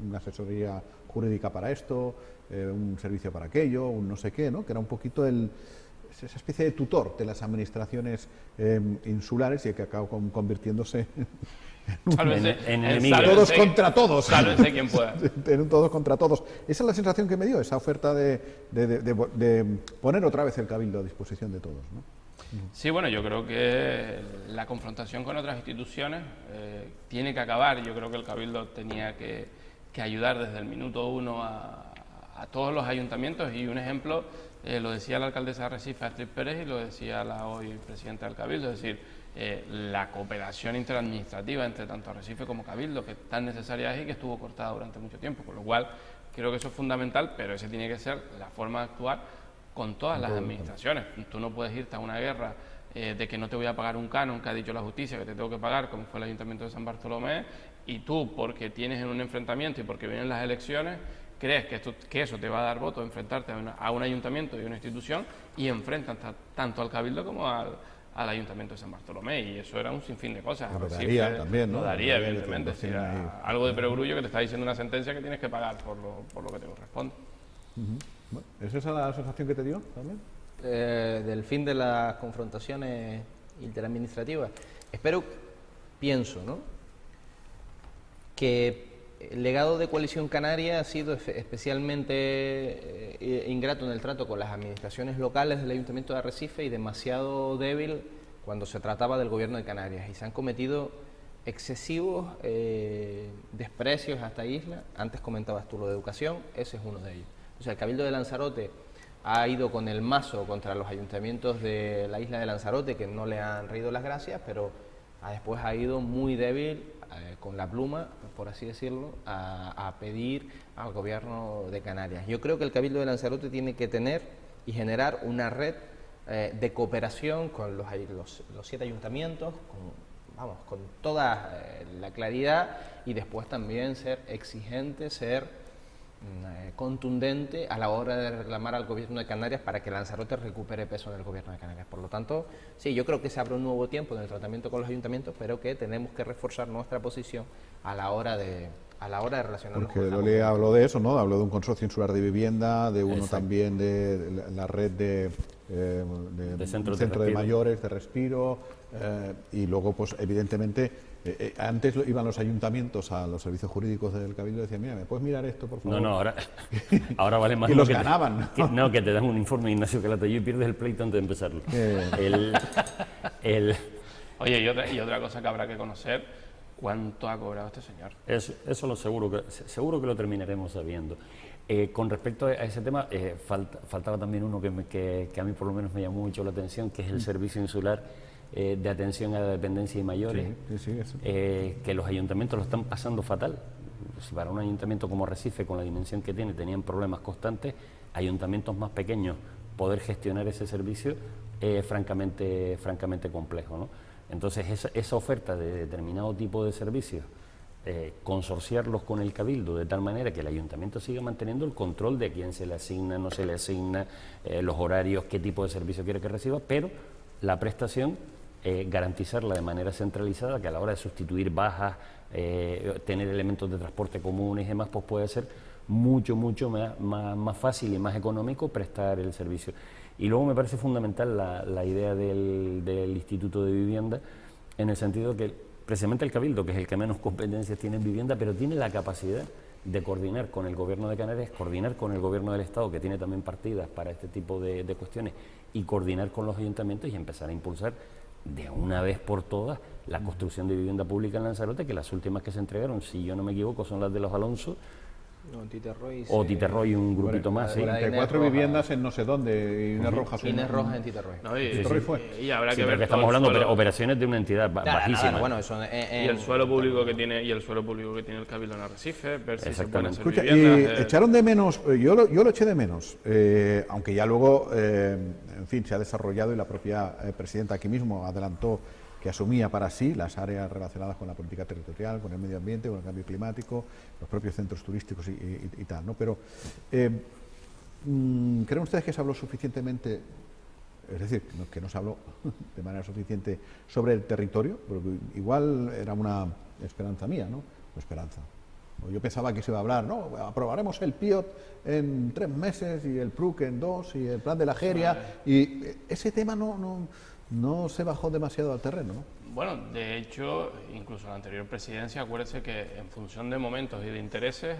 una asesoría jurídica para esto, un servicio para aquello, un no sé qué, ¿no? Que era un poquito esa especie de tutor de las administraciones insulares y que acabó convirtiéndose en enemigo. Todos contra todos. Sálvense quien pueda. En un todos contra todos. Esa es la sensación que me dio, esa oferta de poner otra vez el Cabildo a disposición de todos, ¿no? Sí, bueno, yo creo que la confrontación con otras instituciones tiene que acabar. Yo creo que el Cabildo tenía que ayudar desde el minuto 1 a todos los ayuntamientos, y un ejemplo lo decía la alcaldesa de Arrecife, Astrid Pérez, y lo decía la hoy presidenta del Cabildo, es decir, la cooperación interadministrativa entre tanto Arrecife como Cabildo, que tan necesaria es y que estuvo cortada durante mucho tiempo, con lo cual creo que eso es fundamental, pero esa tiene que ser la forma de actuar con todas las administraciones. Tú no puedes irte a una guerra de que no te voy a pagar un canon que ha dicho la justicia que te tengo que pagar, como fue el Ayuntamiento de San Bartolomé, y tú, porque tienes un enfrentamiento y porque vienen las elecciones, crees que eso te va a dar voto, enfrentarte a un ayuntamiento y una institución, y enfrentan tanto al Cabildo como al Ayuntamiento de San Bartolomé, y eso era un sinfín de cosas. Lo daría también, ¿no? Lo daría, evidentemente. Si algo de perogrullo que te está diciendo una sentencia que tienes que pagar por lo que te corresponde. Bueno, ¿es esa la sensación que te dio también? Del fin de las confrontaciones interadministrativas. Pienso, ¿no?, que el legado de Coalición Canaria ha sido especialmente ingrato en el trato con las administraciones locales del Ayuntamiento de Arrecife y demasiado débil cuando se trataba del Gobierno de Canarias, y se han cometido excesivos desprecios a esta isla. Antes comentabas tú lo de educación, ese es uno de ellos. O sea, el Cabildo de Lanzarote ha ido con el mazo contra los ayuntamientos de la isla de Lanzarote, que no le han reído las gracias, pero después ha ido muy débil con la pluma, por así decirlo, a pedir al Gobierno de Canarias. Yo creo que el Cabildo de Lanzarote tiene que tener y generar una red de cooperación con los 7 ayuntamientos, con toda la claridad, y después también ser exigente, ser contundente a la hora de reclamar al Gobierno de Canarias para que Lanzarote recupere peso en el Gobierno de Canarias. Por lo tanto, sí, yo creo que se abre un nuevo tiempo en el tratamiento con los ayuntamientos, pero que tenemos que reforzar nuestra posición a la hora de a la hora de relacionarnos porque con la Loli habló de eso, ¿no? Habló de un consorcio insular de vivienda, de uno también de la red de centro de mayores, de respiro, y luego, pues evidentemente, antes iban los ayuntamientos a los servicios jurídicos del Cabildo y decían, mira, ¿me puedes mirar esto, por favor? No, ahora vale más. Y los ganaban, ¿no? Que te dan un informe, Ignacio Calatayud, y pierdes el pleito antes de empezarlo. Oye, y otra cosa que habrá que conocer, ¿cuánto ha cobrado este señor? Eso lo seguro que lo terminaremos sabiendo. Con respecto a ese tema, faltaba también uno que a mí por lo menos me llamó mucho la atención, que es el servicio insular de atención a la dependencia y mayores, que los ayuntamientos lo están pasando fatal. Si para un ayuntamiento como Recife, con la dimensión que tiene, tenían problemas constantes, ayuntamientos más pequeños, poder gestionar ese servicio es francamente complejo, ¿no? Entonces, esa oferta de determinado tipo de servicios, consorciarlos con el Cabildo de tal manera que el ayuntamiento siga manteniendo el control de quién se le asigna, no se le asigna, los horarios, qué tipo de servicio quiere que reciba, pero la prestación garantizarla de manera centralizada, que a la hora de sustituir bajas, tener elementos de transporte comunes y demás, pues puede ser mucho más fácil y más económico prestar el servicio. Y luego me parece fundamental la idea del Instituto de Vivienda, en el sentido que precisamente el Cabildo, que es el que menos competencias tiene en vivienda, pero tiene la capacidad de coordinar con el Gobierno de Canarias, coordinar con el Gobierno del Estado, que tiene también partidas para este tipo de cuestiones, y coordinar con los ayuntamientos y empezar a impulsar de una vez por todas la construcción de vivienda pública en Lanzarote, que las últimas que se entregaron, si yo no me equivoco, son las de los Alonso, Titerroy y un grupito más, sí. 34 viviendas en no sé dónde, Inés Rojas. Inés Rojas en Titerroy. No, Titerroy fue. Y habrá que ver. Porque estamos hablando de operaciones de una entidad bajísima. Bueno, eso y el suelo público que tiene el Cabildo en Arrecife, ver si se pueden hacer Escucha, viviendas. y echaron de menos, yo lo eché de menos, aunque ya luego, en fin, se ha desarrollado y la propia presidenta aquí mismo adelantó que asumía para sí las áreas relacionadas con la política territorial, con el medio ambiente, con el cambio climático, los propios centros turísticos y tal, ¿no? Pero, ¿creen ustedes que se habló suficientemente, es decir, que no se habló de manera suficiente sobre el territorio? Porque igual era una esperanza mía, ¿no? Esperanza. Yo pensaba que se iba a hablar, ¿no? Aprobaremos el PIOT en 3 meses y el PRUC en 2 y el plan de la Jeria, y ese tema no se bajó demasiado al terreno, ¿no? Bueno, de hecho, incluso la anterior presidencia, acuérdese que en función de momentos y de intereses,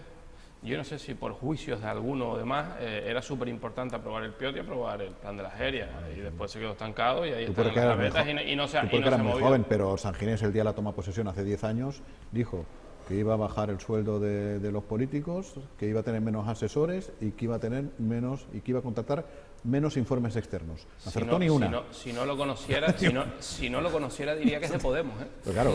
yo no sé si por juicios de alguno o demás, era súper importante aprobar el PIOT y aprobar el plan de la Jeria, y después se quedó estancado y ahí están las gavetas y no se movió. Muy joven, pero San Ginés, el día de la toma de posesión hace 10 años, dijo que iba a bajar el sueldo de los políticos, que iba a tener menos asesores y que iba a tener menos, y que iba a contratar menos informes externos. Acertó ni una. Si no lo conociera, diría que es de Podemos, ¿eh? Pero claro,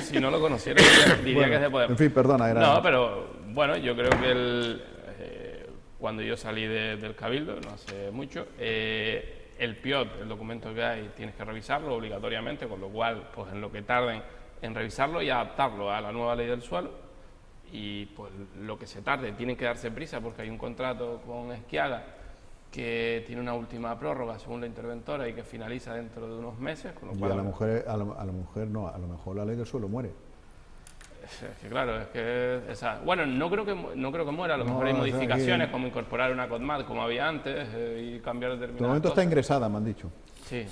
si no lo conociera, diría que es de Podemos. En fin, perdona. No, pero bueno, yo creo que cuando yo salí del Cabildo, no hace mucho, el PIOT, el documento que hay, tienes que revisarlo obligatoriamente, con lo cual, pues en lo que tarden en revisarlo y adaptarlo a la nueva ley del suelo, y pues lo que se tarde, tienen que darse prisa porque hay un contrato con Esquiaga que tiene una última prórroga según la interventora y que finaliza dentro de unos meses, con lo cual... Y a la mujer no, a lo mejor la ley del suelo muere. Es que claro, es que bueno, no creo que muera, a lo mejor hay modificaciones como incorporar una CODMAT como había antes y cambiar determinadas De momento cosas. está ingresada, me han dicho. Sí.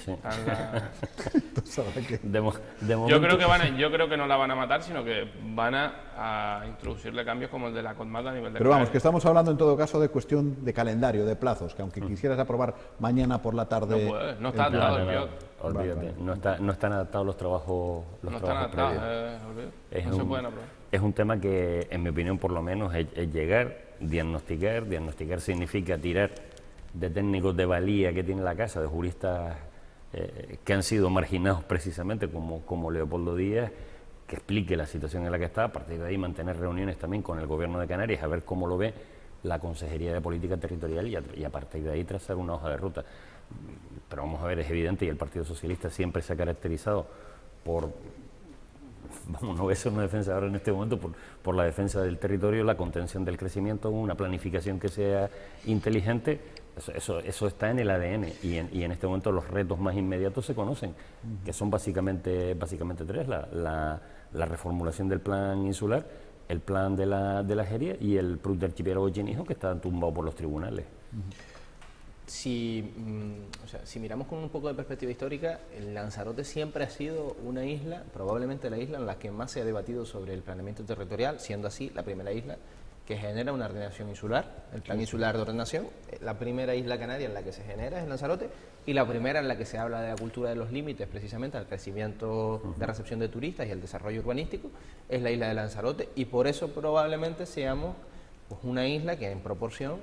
Yo creo que no la van a matar, sino que van a introducirle cambios como el de la CODMAT a nivel de... Pero vamos, que estamos hablando en todo caso de cuestión de calendario, de plazos, que aunque quisieras aprobar mañana por la tarde... No puede, no está adaptado el PIOT. Olvídate, vale. No están adaptados los trabajos no están adaptados, no se pueden aprobar. Es un tema que, en mi opinión, por lo menos, es llegar, diagnosticar. Diagnosticar significa tirar de técnicos de valía que tiene la casa, de juristas que han sido marginados precisamente, como Leopoldo Díaz, que explique la situación en la que está. A partir de ahí mantener reuniones también con el Gobierno de Canarias, a ver cómo lo ve la Consejería de Política Territorial y a partir de ahí trazar una hoja de ruta. Pero vamos a ver, es evidente, y el Partido Socialista siempre se ha caracterizado por... Vamos, no voy a ser una defensa ahora en este momento por la defensa del territorio, la contención del crecimiento, una planificación que sea inteligente. Eso está en el ADN y en este momento los retos más inmediatos se conocen, que son básicamente 3, la reformulación del plan insular, el plan de la Jeria y el PRUC de Archipiélago Chinijo, que está tumbado por los tribunales. Si miramos con un poco de perspectiva histórica, el Lanzarote siempre ha sido una isla, probablemente la isla en la que más se ha debatido sobre el planeamiento territorial, siendo así la primera isla que genera una ordenación insular, el plan insular de ordenación. La primera isla canaria en la que se genera es Lanzarote, y la primera en la que se habla de la cultura de los límites, precisamente al crecimiento de recepción de turistas y el desarrollo urbanístico, es la isla de Lanzarote, y por eso probablemente seamos pues una isla que en proporción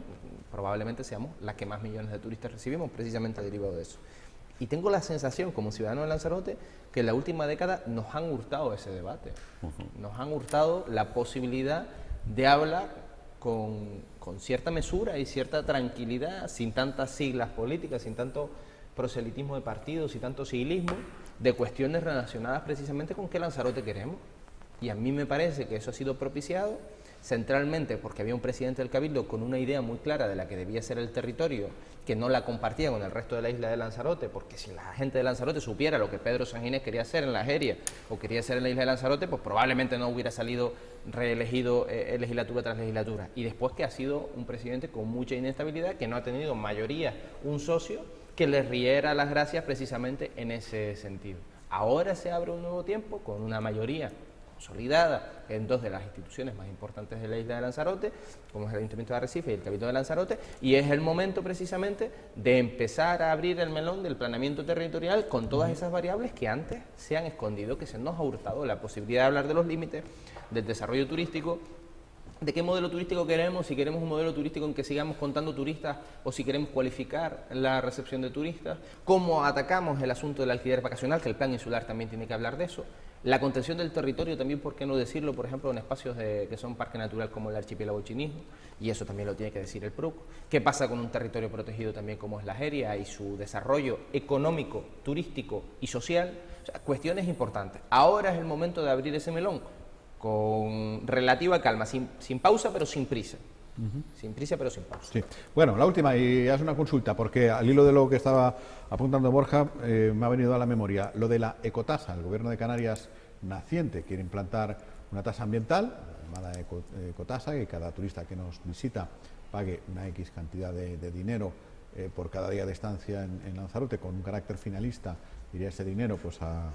probablemente seamos la que más millones de turistas recibimos, precisamente derivado de eso. Y tengo la sensación, como ciudadano de Lanzarote, que en la última década nos han hurtado ese debate, nos han hurtado la posibilidad de hablar con cierta mesura y cierta tranquilidad, sin tantas siglas políticas, sin tanto proselitismo de partidos y tanto sigilismo, de cuestiones relacionadas precisamente con qué Lanzarote queremos. Y a mí me parece que eso ha sido propiciado centralmente porque había un presidente del Cabildo con una idea muy clara de la que debía ser el territorio, que no la compartía con el resto de la isla de Lanzarote, porque si la gente de Lanzarote supiera lo que Pedro Sanginés quería hacer en la Jeria o quería hacer en la isla de Lanzarote, pues probablemente no hubiera salido reelegido legislatura tras legislatura. Y después que ha sido un presidente con mucha inestabilidad, que no ha tenido mayoría, un socio que le riera las gracias precisamente en ese sentido. Ahora se abre un nuevo tiempo con una mayoría consolidada en dos de las instituciones más importantes de la isla de Lanzarote, como es el Ayuntamiento de Arrecife y el Cabildo de Lanzarote, y es el momento precisamente de empezar a abrir el melón del planeamiento territorial con todas esas variables que antes se han escondido, que se nos ha hurtado la posibilidad de hablar de los límites, del desarrollo turístico, de qué modelo turístico queremos, si queremos un modelo turístico en que sigamos contando turistas o si queremos cualificar la recepción de turistas, cómo atacamos el asunto del alquiler vacacional, que el plan insular también tiene que hablar de eso, la contención del territorio también, por qué no decirlo, por ejemplo, en espacios que son parque natural como el archipiélago Chinijo, y eso también lo tiene que decir el PRUC. ¿Qué pasa con un territorio protegido también como es la Jeria y su desarrollo económico, turístico y social? O sea, cuestiones importantes. Ahora es el momento de abrir ese melón con relativa calma, sin pausa pero sin prisa. Sin prisa pero sin pausa. Sí. Bueno, la última, y es una consulta, porque al hilo de lo que estaba apuntando Borja, me ha venido a la memoria lo de la ecotasa. El Gobierno de Canarias naciente quiere implantar una tasa ambiental, llamada ecotasa, que cada turista que nos visita pague una X cantidad de dinero por cada día de estancia en Lanzarote, con un carácter finalista, iría ese dinero pues a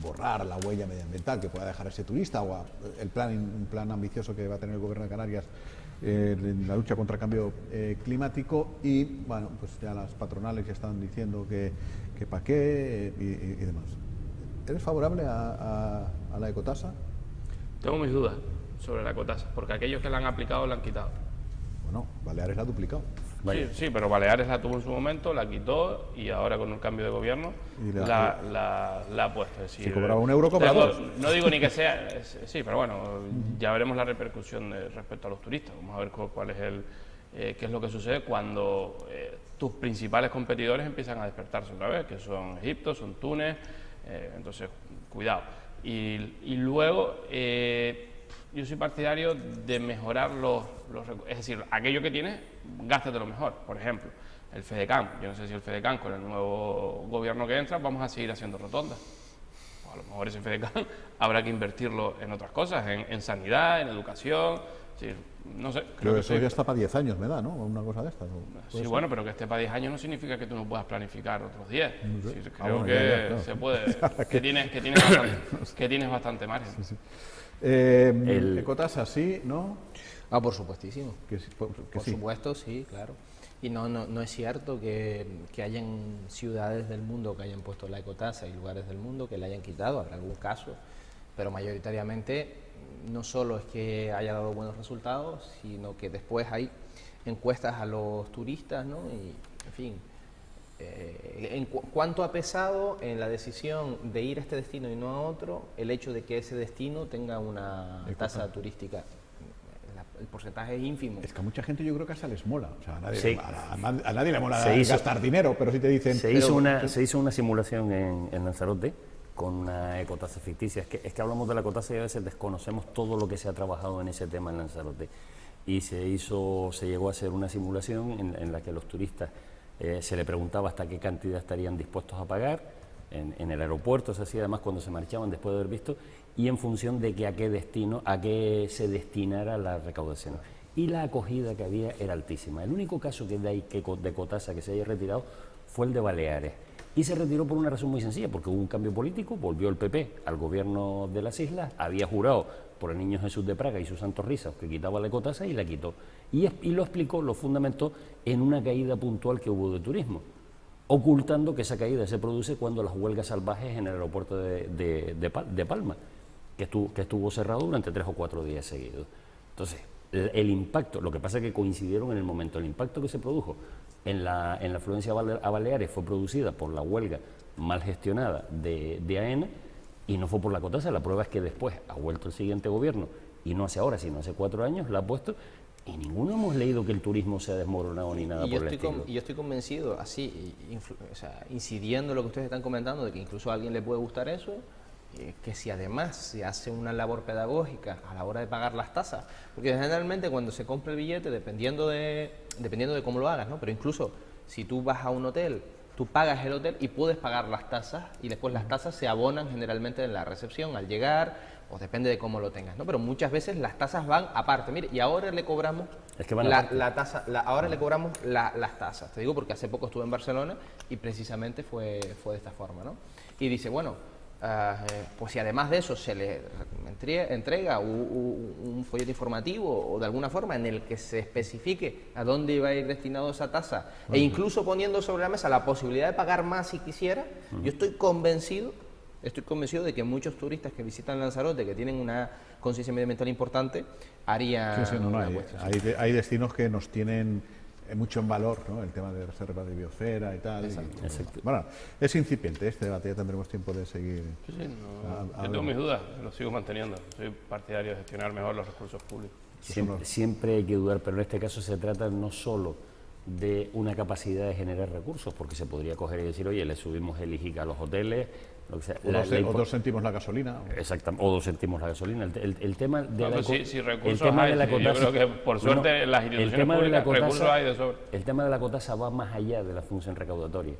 borrar la huella medioambiental que pueda dejar ese turista, o un plan ambicioso que va a tener el Gobierno de Canarias en la lucha contra el cambio climático. Y bueno, pues ya las patronales ya están diciendo que para qué y demás. ¿Eres favorable a la ecotasa? Tengo mis dudas sobre la ecotasa, porque aquellos que la han aplicado la han quitado. Bueno, Baleares la ha duplicado. Sí, pero Baleares la tuvo en su momento, la quitó y ahora con el cambio de gobierno la ha puesto. Es decir, si cobraba €1, cobra dos. No digo ni que sea, sí, pero bueno, ya veremos la repercusión respecto a los turistas. Vamos a ver cuál es qué es lo que sucede cuando tus principales competidores empiezan a despertarse otra vez, que son Egipto, son Túnez, entonces cuidado. Y luego yo soy partidario de mejorar es decir, aquello que tienes, gástatelo mejor. Por ejemplo, el FEDECAN. Yo no sé si el FEDECAN, con el nuevo gobierno que entra, vamos a seguir haciendo rotondas. O a lo mejor ese FEDECAN habrá que invertirlo en otras cosas, en sanidad, en educación. Es decir, no sé. Creo que eso ya está para 10 años, me da, ¿no? Una cosa de estas. Sí, bueno, pero que esté para 10 años no significa que tú no puedas planificar otros 10. Sí. Sí, creo que claro. Se puede, que tienes bastante margen. Sí, sí. Ecotasa, sí, ¿no? Por supuestísimo. Por supuesto, sí, claro. Y no es cierto que hayan ciudades del mundo que hayan puesto la ecotasa y lugares del mundo que la hayan quitado, habrá algún caso, pero mayoritariamente no solo es que haya dado buenos resultados, sino que después hay encuestas a los turistas, ¿no? Y, en fin, ¿cuánto ha pesado en la decisión de ir a este destino y no a otro el hecho de que ese destino tenga una tasa turística? El porcentaje es ínfimo. Es que a mucha gente yo creo que hasta les mola. O sea, a nadie le mola gastar dinero, pero si te dicen... Se hizo una simulación en Lanzarote con una ecotasa ficticia. Es que hablamos de la ecotasa y a veces desconocemos todo lo que se ha trabajado en ese tema en Lanzarote. Y se llegó a hacer una simulación en la que los turistas se le preguntaba hasta qué cantidad estarían dispuestos a pagar en el aeropuerto, se hacía además cuando se marchaban después de haber visto, y en función de que a qué se destinara la recaudación. Y la acogida que había era altísima. El único caso de Cotasa que se haya retirado fue el de Baleares. Y se retiró por una razón muy sencilla, porque hubo un cambio político, volvió el PP al gobierno de las islas, había jurado por el Niño Jesús de Praga y sus santos risas que quitaba la Cotasa y la quitó. Y lo explicó, lo fundamentó en una caída puntual que hubo de turismo, ocultando que esa caída se produce cuando las huelgas salvajes en el aeropuerto de Palma, que estuvo cerrado durante 3 o 4 días seguidos. Entonces, el impacto, lo que pasa es que coincidieron en el momento, el impacto que se produjo en la afluencia a Baleares fue producida por la huelga mal gestionada de AENA y no fue por la Cotasa. La prueba es que después ha vuelto el siguiente gobierno, y no hace ahora, sino hace 4 años, la ha puesto, y ninguno hemos leído que el turismo se ha desmoronado ni nada por el estilo. Y yo estoy convencido, así, incidiendo en lo que ustedes están comentando, de que incluso a alguien le puede gustar eso, que si además se hace una labor pedagógica a la hora de pagar las tasas, porque generalmente cuando se compra el billete, dependiendo de cómo lo hagas, ¿no? Pero incluso si tú vas a un hotel, tú pagas el hotel y puedes pagar las tasas, y después las tasas se abonan generalmente en la recepción al llegar, o depende de cómo lo tengas, ¿no? Pero muchas veces las tasas van aparte. Mire, y ahora le cobramos le cobramos las tasas. Te digo porque hace poco estuve en Barcelona y precisamente fue de esta forma, ¿no? Y dice, bueno, pues si además de eso se le entrega un folleto informativo o de alguna forma en el que se especifique a dónde iba a ir destinado esa tasa, e incluso poniendo sobre la mesa la posibilidad de pagar más si quisiera, yo estoy convencido de que muchos turistas que visitan Lanzarote, que tienen una conciencia medioambiental importante, harían hay destinos que nos tienen mucho en valor, ¿no? El tema de reserva de biosfera y tal. Exacto. Bueno, es incipiente este debate, ya tendremos tiempo de seguir. Sí, yo tengo mis dudas, lo sigo manteniendo. Soy partidario de gestionar mejor los recursos públicos. Siempre hay que dudar, pero en este caso se trata no solo de una capacidad de generar recursos, porque se podría coger y decir, oye, le subimos el IGIC a los hoteles, lo que sea. O 2 céntimos la gasolina. Exactamente, o 2 céntimos la gasolina. El tema de la recursos hay, yo creo que por suerte las instituciones públicas recursos hay de sobra. El tema de la Cotasa va más allá de la función recaudatoria.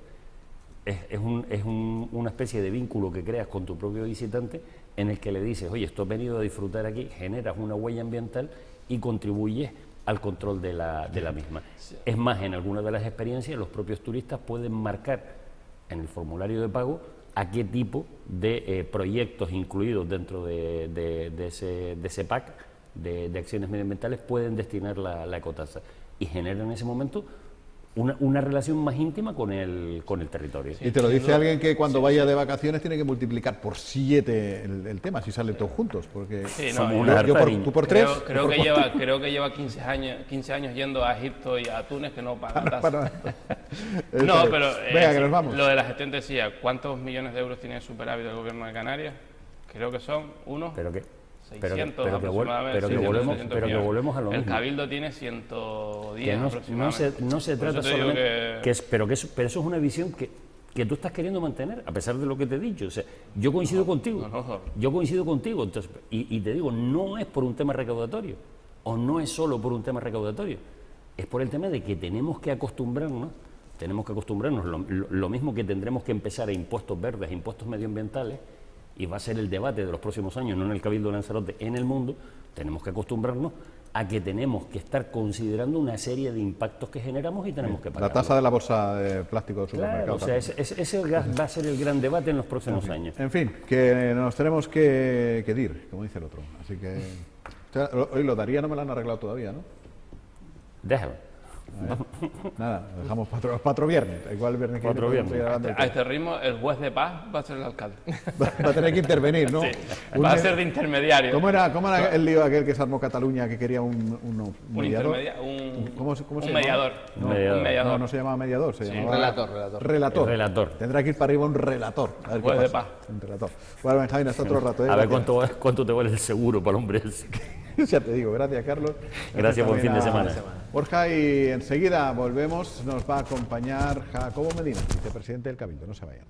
Es una especie de vínculo que creas con tu propio visitante, en el que le dices, oye, esto he venido a disfrutar aquí, generas una huella ambiental y contribuyes al control de la misma. Sí. Es más, en algunas de las experiencias los propios turistas pueden marcar en el formulario de pago a qué tipo de proyectos incluidos dentro de ese pack de acciones medioambientales pueden destinar la ecotasa, y generan en ese momento una relación más íntima con el territorio. Sí, y te lo dice alguien que cuando vaya de vacaciones tiene que multiplicar por 7 el tema, si salen todos juntos, porque tú por 3. Creo que lleva 15 años yendo a Egipto y a Túnez que no pagan tasas. No, pero venga, que nos vamos. Lo de la gestión decía, ¿cuántos millones de euros tiene el superávit del gobierno de Canarias? Creo que son unos... ¿Pero qué? 600 aproximadamente. Pero que volvemos a lo mismo. El Cabildo tiene 110 aproximadamente. No se trata solamente... Pero eso es una visión que tú estás queriendo mantener, a pesar de lo que te he dicho. O sea, yo coincido contigo. Yo coincido contigo. Entonces, y te digo, no es por un tema recaudatorio, o no es solo por un tema recaudatorio. Es por el tema de que tenemos que acostumbrarnos. Lo mismo que tendremos que empezar a impuestos verdes, a impuestos medioambientales, y va a ser el debate de los próximos años, no en el Cabildo de Lanzarote, en el mundo. Tenemos que acostumbrarnos a que tenemos que estar considerando una serie de impactos que generamos y tenemos que pagar. La tasa de la bolsa de plástico del supermercado. Claro, o sea, ese va a ser el gran debate en los próximos años. En fin, que nos tenemos que ir, como dice el otro. Así que... hoy lo daría, no me lo han arreglado todavía, ¿no? Déjalo. Nada, dejamos para otro viernes. Igual el viernes que a este ritmo, el juez de paz va a ser el alcalde. Va a tener que intervenir, ¿no? Sí, va a ser de intermediario. ¿Cómo era el lío aquel que se armó Cataluña, que quería un mediador? ¿Cómo se un mediador. No se llamaba mediador, se llamaba... Relator. Tendrá que ir para arriba un relator. A ver juez de paz. Un relator. Bueno, Benjamín, hasta otro rato. A ver cuánto te vale el seguro para el hombre ese. Ya te digo, gracias Carlos. Gracias, buen fin de semana. Borja, y enseguida volvemos, nos va a acompañar Jacobo Medina, vicepresidente del Cabildo, no se vayan.